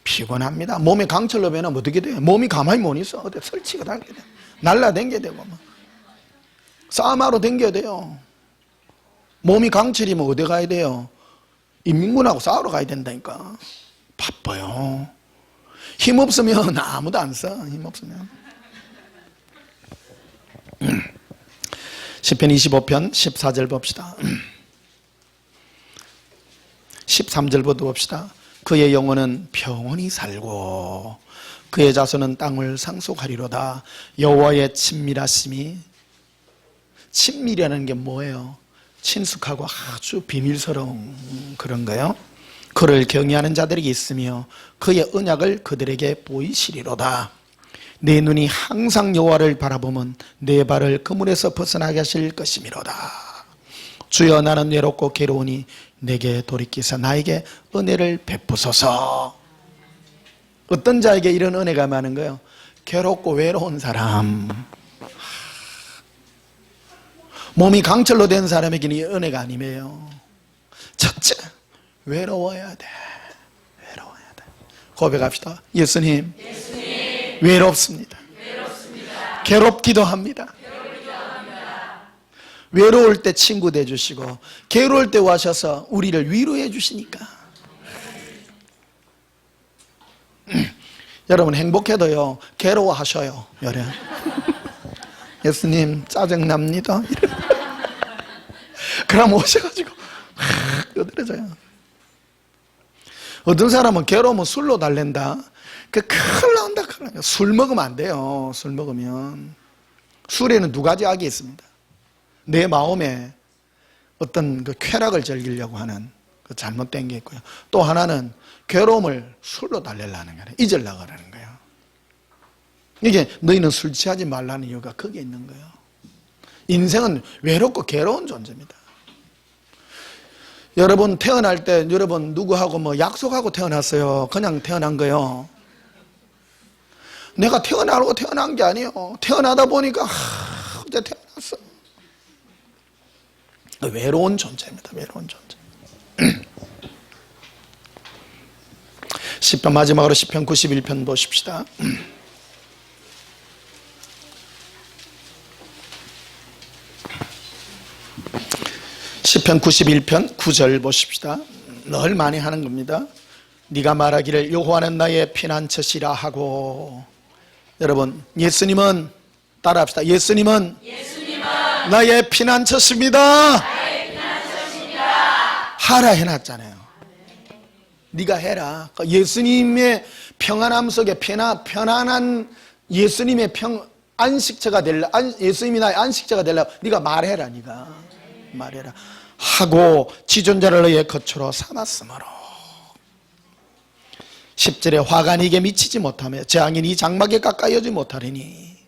피곤합니다. 몸에 강철로 변하면 어떻게 돼요? 몸이 가만히 못 있어. 어디 설치가 당겨야 돼. 날라댕겨야 되고, 싸움하러 댕겨야 돼요. 몸이 강철이면 어디 가야 돼요? 인민군하고 싸우러 가야 된다니까. 바빠요. 힘 없으면 아무도 안 써. 힘 없으면. 시편 25편 14절 봅시다. 13절부터 봅시다. 그의 영혼은 평온히 살고 그의 자손은 땅을 상속하리로다. 여호와의 친밀하심이, 친밀이라는 게 뭐예요? 친숙하고 아주 비밀스러운 그런 거요. 그를 경외하는 자들에게 있으며 그의 언약을 그들에게 보이시리로다. 내 눈이 항상 여호와를 바라보면 내 발을 그물에서 벗어나게 하실 것이미로다. 주여, 나는 외롭고 괴로우니 내게 돌이키사 나에게 은혜를 베푸소서. 어떤 자에게 이런 은혜가 많은 거예요? 괴롭고 외로운 사람. 몸이 강철로 된 사람에게는 이 은혜가 아니에요. 첫째, 외로워야 돼. 고백합시다. 예수님, 외롭습니다. 괴롭기도 합니다. 외로울 때 친구 되주시고 괴로울 때 와셔서 우리를 위로해 주시니까. 여러분, 행복해도요 괴로워하셔요. 예수님 짜증납니다. 그럼 오셔가지고 떠들어져요. 어떤 사람은 괴로우면 술로 달랜다. 큰일 나온다. 술 먹으면 안 돼요. 술 먹으면. 술에는 두 가지 악이 있습니다. 내 마음에 어떤 쾌락을 즐기려고 하는 잘못된 게 있고요. 또 하나는 괴로움을 술로 달래려는 거예요. 잊으려고 하는 거예요. 이게 너희는 술 취하지 말라는 이유가 거기에 있는 거예요. 인생은 외롭고 괴로운 존재입니다. 여러분 태어날 때 여러분 누구하고 약속하고 태어났어요? 그냥 태어난 거예요. 내가 태어나려고 태어난 게 아니에요. 태어나다 보니까 어제 태어났어. 외로운 존재입니다. 외로운 존재. 시편, 마지막으로 시편 91편 보십시다. 시편 91편 9절 보십시다. 늘 많이 하는 겁니다. 네가 말하기를 여호와는 나의 피난처시라 하고. 여러분, 예수님은 따라합시다. 예수님은 나의 피난처십니다. 하라 해놨잖아요. 네가 해라. 예수님의 평안함 속에 편안한 예수님의 안식처가 될라. 예수님이 나의 안식처가 될라. 네가 말해라. 네가 말해라 하고 지존자를 너의 거처로 삼았으므로. 10절에 화가 네게 미치지 못하며 재앙이 네 장막에 가까이 오지 못하리니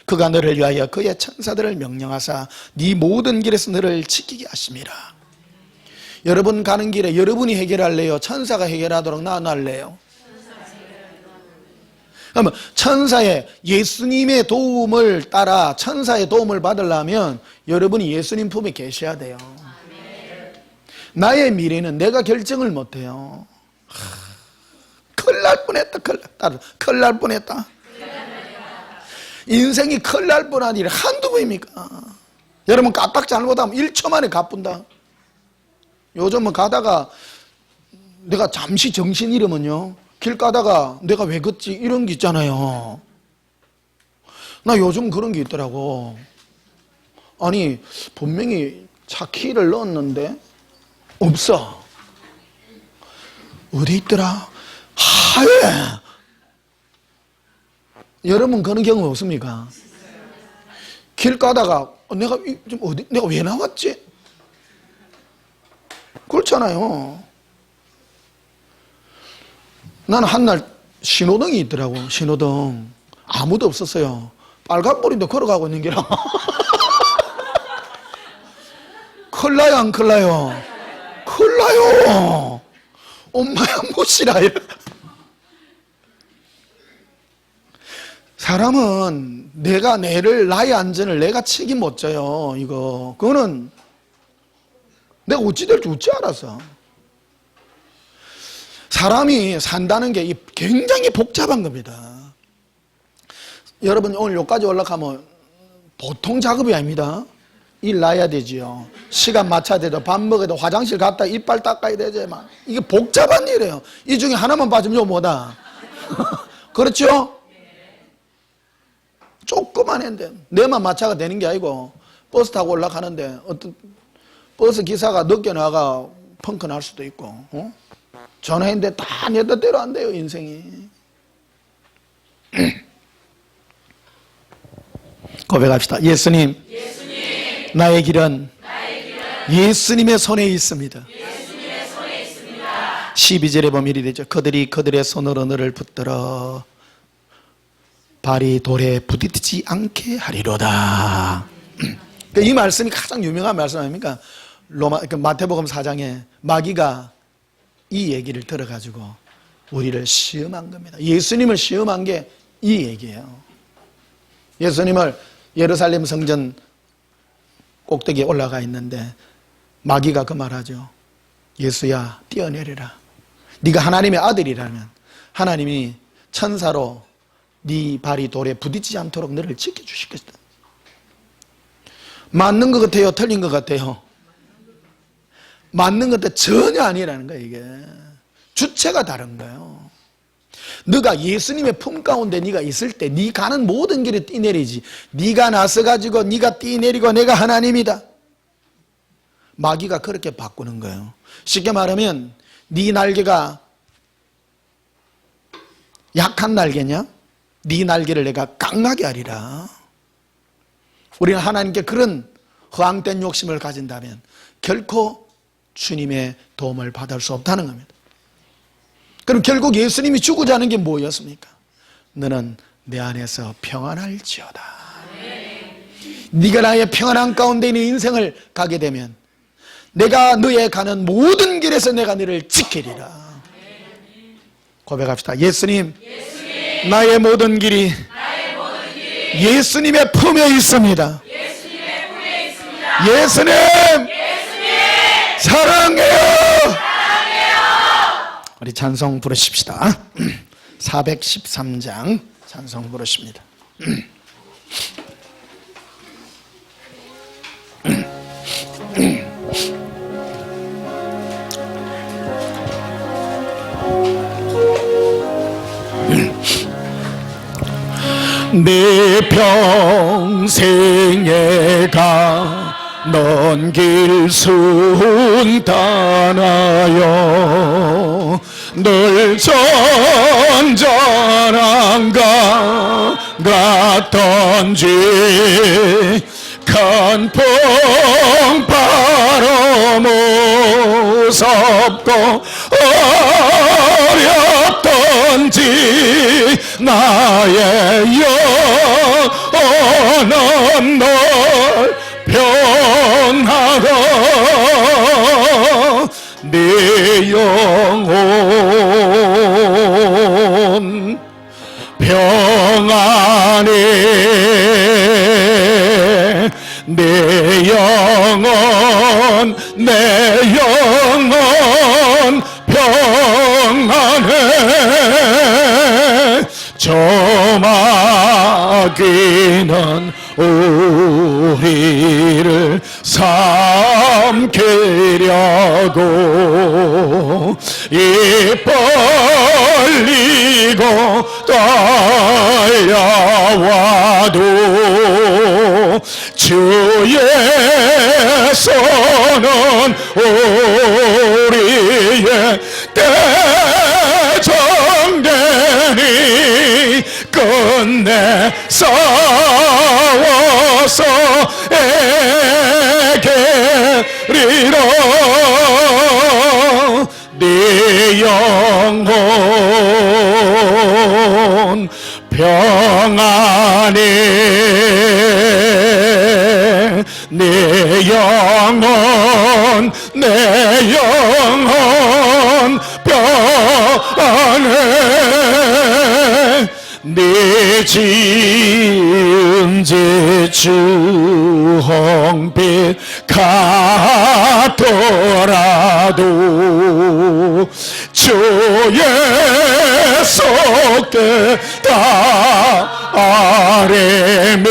그가 너를 위하여 그의 천사들을 명령하사 네 모든 길에서 너를 지키게 하심이라. 여러분 가는 길에 여러분이 해결할래요? 천사가 해결하도록 놔둘래요? 그러면 천사의 예수님의 도움을 따라 천사의 도움을 받으려면 여러분이 예수님 품에 계셔야 돼요. 나의 미래는 내가 결정을 못해요. 큰일 날 뻔했다. 큰일 날 뻔했다. 인생이 큰일 날 뻔한 일이 한두 번입니까? 여러분 까딱 잘못하면 1초 만에 가뿐다. 요즘은 가다가 내가 잠시 정신 잃으면요, 길 가다가 내가 왜 걷지 이런 게 있잖아요. 나 요즘 그런 게 있더라고. 아니 분명히 차 키를 넣었는데 없어. 어디 있더라? 하얘. 여러분 그런 경우 없습니까? 길 가다가 내가 왜 나왔지? 그렇잖아요. 나는 한날 신호등이 있더라고. 신호등 아무도 없었어요. 빨간불인데 걸어가고 있는 게라. 큰일 나요, 안 큰일 나요? 큰일 나요. 엄마야 못이라. 사람은 나의 안전을 내가 책임 못 져요. 그거는 내가 어찌 될지 어찌 알았어. 사람이 산다는 게 굉장히 복잡한 겁니다. 여러분 오늘 여기까지 올라가면 보통 작업이 아닙니다. 일 나야 되지요. 시간 맞춰야 되죠. 밥 먹어야 돼. 화장실 갔다 이빨 닦아야 되지. 이게 복잡한 일이에요. 이 중에 하나만 빠지면 뭐다. 그렇죠? 조그만 했는데 내만 마차가 되는 게 아니고 버스 타고 올라가는데 어떤 버스 기사가 늦게 나가 펑크 날 수도 있고 전화했는데 다 내 뜻대로 안 돼요. 인생이. 고백합시다. 예수님, 나의 길은 예수님의 손에 있습니다. 12절에 보면 이리 되죠. 그들의 손으로 너를 붙들어 발이 돌에 부딪히지 않게 하리로다. 이 말씀이 가장 유명한 말씀 아닙니까? 마태복음 4장에 마귀가 이 얘기를 들어가지고 우리를 시험한 겁니다. 예수님을 시험한 게 이 얘기예요. 예수님을 예루살렘 성전 꼭대기에 올라가 있는데 마귀가 그 말하죠. 예수야, 뛰어내려라. 네가 하나님의 아들이라면 하나님이 천사로 네 발이 돌에 부딪히지 않도록 너를 지켜주실 것이다. 맞는 것 같아요? 틀린 것 같아요? 맞는 것 같아 전혀 아니라는 거예요. 이게 주체가 다른 거예요. 네가 예수님의 품 가운데 네가 있을 때 네 가는 모든 길에 뛰내리지. 네가 나서가지고 네가 뛰내리고 내가 하나님이다. 마귀가 그렇게 바꾸는 거예요. 쉽게 말하면 네 날개가 약한 날개냐? 네 날개를 내가 강하게 하리라. 우리는 하나님께 그런 허황된 욕심을 가진다면 결코 주님의 도움을 받을 수 없다는 겁니다. 그럼 결국 예수님이 주고자 하는 게 뭐였습니까? 너는 내 안에서 평안할지어다. 네가 나의 평안한 가운데 있는 인생을 가게 되면 내가 너의 가는 모든 길에서 내가 너를 지키리라. 고백합시다. 예수님, 나의 모든 길이 예수님의 품에 있습니다. 예수님, 사랑해요. 우리 찬송 부르십시다. 413장 찬송 부르십니다. 내 평생에 가는 길 순탄하여 늘 전전한 것 같던지 큰 풍파로 무섭고 어렵던지 나의 영혼은 널 평하고 네 영혼 평안해. 내 영혼 평안해. 저 마귀는 우리를 삼키려고 입 벌리고 달려와도 주의 손은 우리의 대적되니 끝내 싸워 주셔서 에게리로 내 영혼 평안해 내 영혼 평안해 내 지은 제주 홍빛 같더라도 주의 속에 아래면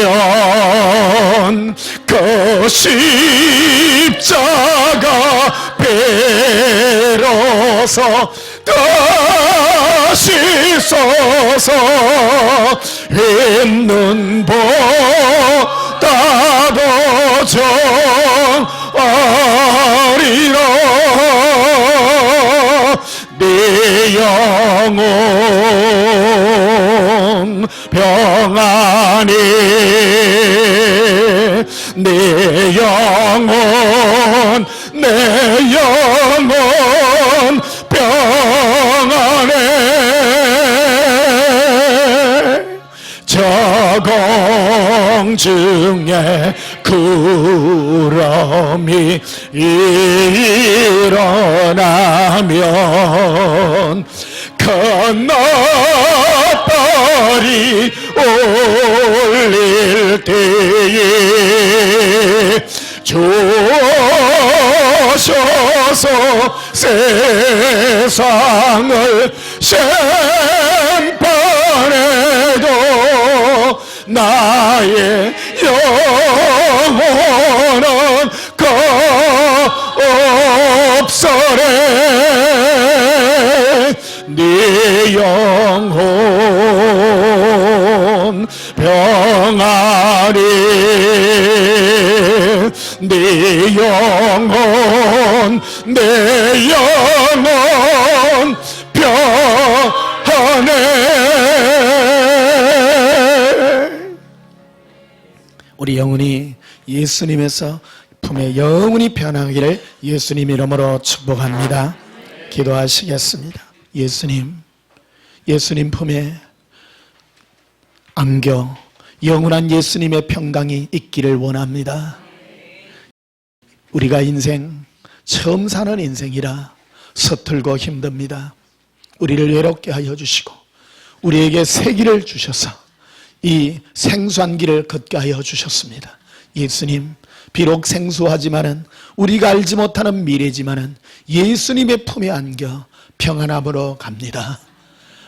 그 십자가 배로서 다시 서서 있는 보다도 정하리라 내 영혼 평안해 내 영혼 평안해 저공중에 구름이 일어나면 큰나팔이 올릴 때에 주셔서 세상을 심판해도 나의 영혼은 없어래 네 영혼 평안해 내 영혼 평안해 우리 영혼이 예수님에서 품에 영원히 변하기를 예수님 이름으로 축복합니다. 기도하시겠습니다. 예수님 품에 안겨 영원한 예수님의 평강이 있기를 원합니다. 우리가 인생 처음 사는 인생이라 서툴고 힘듭니다. 우리를 외롭게 하여 주시고 우리에게 새 길을 주셔서 이 생수한 길을 걷게 하여 주셨습니다. 예수님, 비록 생소하지만은 우리가 알지 못하는 미래지만은 예수님의 품에 안겨 평안함으로 갑니다.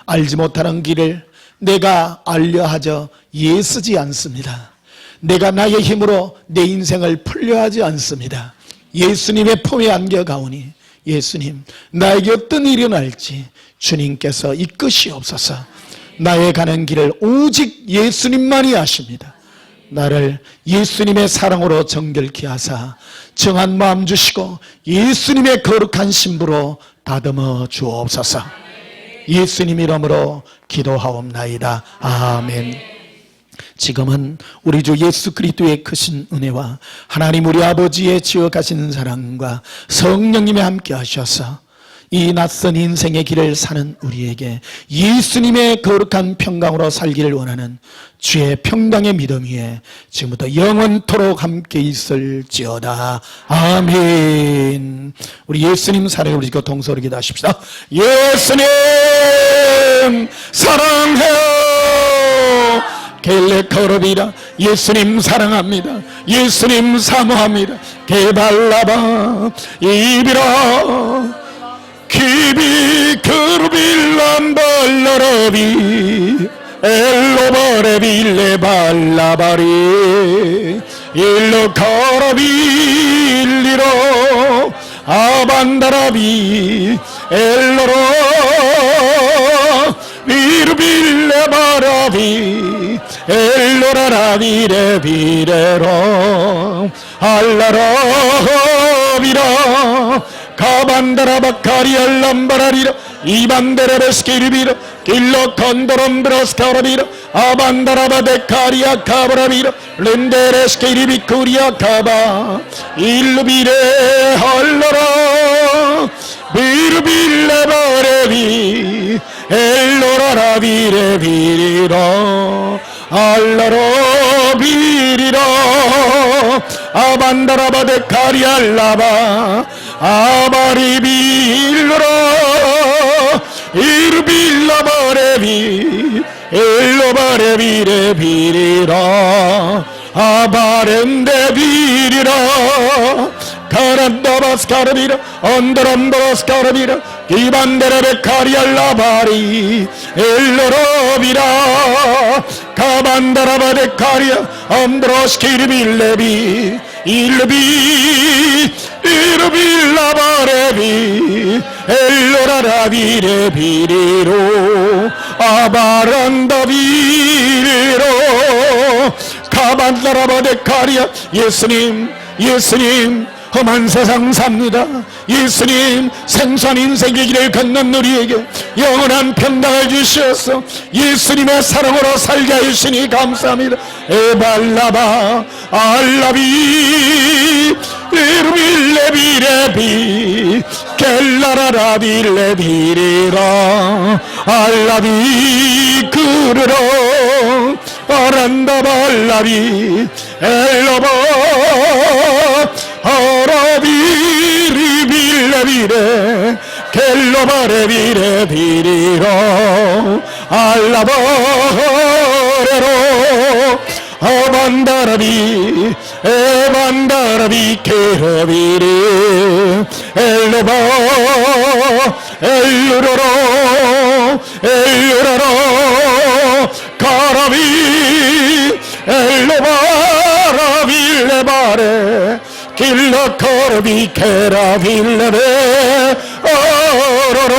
알지 못하는 길을 내가 알려 하자 애쓰지 않습니다. 내가 나의 힘으로 내 인생을 풀려 하지 않습니다. 예수님의 품에 안겨 가오니 예수님, 나에게 어떤 일이 날지 주님께서 이끄시옵소서. 나의 가는 길을 오직 예수님만이 아십니다. 나를 예수님의 사랑으로 정결케 하사 정한 마음 주시고 예수님의 거룩한 신부로 다듬어 주옵소서. 예수님 이름으로 기도하옵나이다. 아멘. 지금은 우리 주 예수 그리스도의 크신 은혜와 하나님 우리 아버지의 지어가시는 사랑과 성령님이 함께 하셔서 이 낯선 인생의 길을 사는 우리에게 예수님의 거룩한 평강으로 살기를 원하는 주의 평강의 믿음 위에 지금부터 영원토록 함께 있을지어다. 아멘. 우리 예수님 사랑을 우리 동서로 기도하십시다. 예수님 사랑해요. 겔레커럽이라 예수님 사랑합니다. 예수님 사모합니다. 게발라바 이비라 키비 크루빌람 발라라비 엘로바레빌레 발라바리 일로 카라빌리로 아반다라비 엘로로 비르빌레 바라비 엘로라라비레 비레로 알라라 엘로로비라 가반다라바카리알람바라리라 이반데레베스키르비라 길로 컨도롬브라스카라비라 아반다라바데카리아 카바라비라 렌데레스키리비쿠리아 카바 일루비레 헐로라 비르빌레바레비 엘로라라비레비리라 알라로 비리라 아반다라바데카리알라바 아바리빌로라 이르빌라바레비 엘로바레비레비리라 아바렌데비리라 카란다바스카르비라 언더람바스카르비라 기반데레베카리알라바리 엘로로비라 가반다라바데카리아 언드로스키르빌레비 일루비 이르빌라바레비 엘로라라비레비리로 아바란다비리로 가반다라바데카리아 예수님 예수님 험한 세상 삽니다. 예수님 생선 인생의 길을 걷는 우리에게 영원한 평강을 주시옵소서. 예수님의 사랑으로 살게 하시니 감사합니다. 에발라바 알라비 이르빌레비레비 켈라라라빌레비리라 알라비 그르러 아란다발라비 엘로바 아라비리빌레비레 켈로바레비레비리로 알라바레로 아반다라비 에반다라비 케라비리 엘로바 엘루로로 엘루로로 가라비 엘로바라빌레바레 길라카라비 케라빌레레 오로로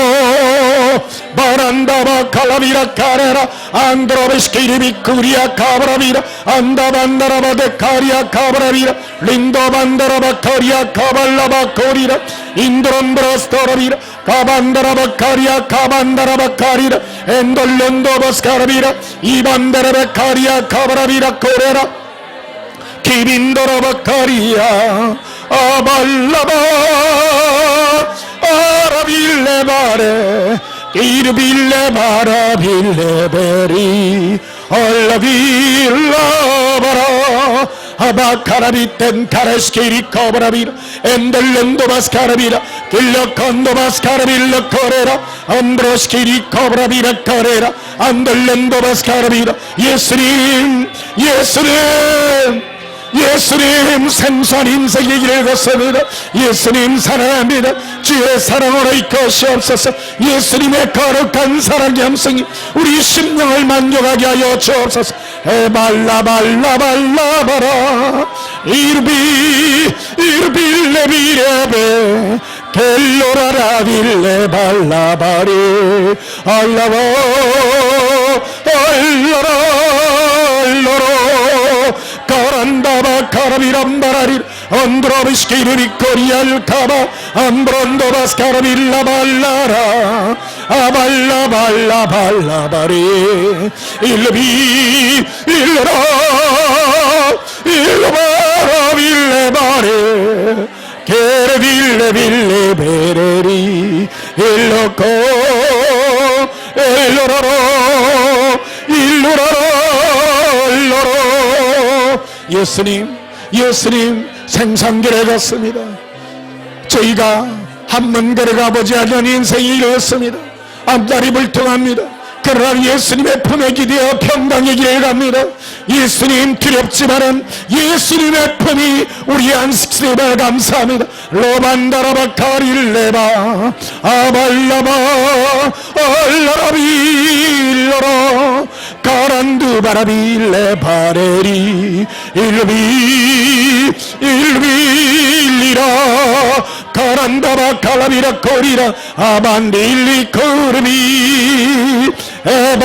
바란다바 칼라비라 카레라 안드로베스키리비 쿠리아 카바라비라 안다반다라바 데카리아 카바라비라 린도반다라바 카리아 카발라바 코리라 인드롬브라스토라비라 가반다라바 카리아 카반다라바 카리라 엔돌론도바스카라비라 이반다라바 카리아 카바라비라 코레라 키빈도라바카리아 아발라바 아라빌레바레 이르빌레바라빌레베리 알라빌라바라 아바카라비텐 카레스키리 코바라비라 엔델렌도바스카라비라 길로콘도바스카라빌라 코레라 암브로스키리 코바라비라 코레라 안델렌도바스카라비라 예수님 예수님 예수님 생선 인생의 길을 걷습니다. 예수님 사랑합니다. 주의 사랑으로 이끄시옵소서. 예수님의 거룩한 사랑 감성이 우리 심령을 만족하게 하여 주옵소서. 에발라발라발라바라 이르빌레비레베 켈로라라빌레발라바리 알라바 알라라 알라라 가란다바 카라비람바라리 언드로비스키르비코리알카바 암브론도바스카라빌라발라라 아발라발라발라바리 일루비 일루라 일루바라빌레바레 케레빌레빌레베레리 일로코 일로라로 일로라로 일로로 예수님 예수님 생산결에 갔습니다. 저희가 한번 걸어가보지 않은 인생이 이렇습니다. 앞다리 불통합니다. 그러나 예수님의 품에 기대어 평강의 길을 갑니다. 예수님 두렵지만은 예수님의 품이 우리 안식시를 감사합니다. 로반다라바카릴레바 아발라바 알라라빌로로 가란두바라빌레바레리 일루비 일루빌리라 가란다바 칼라비라 코리라 아반딜리 코르비 에바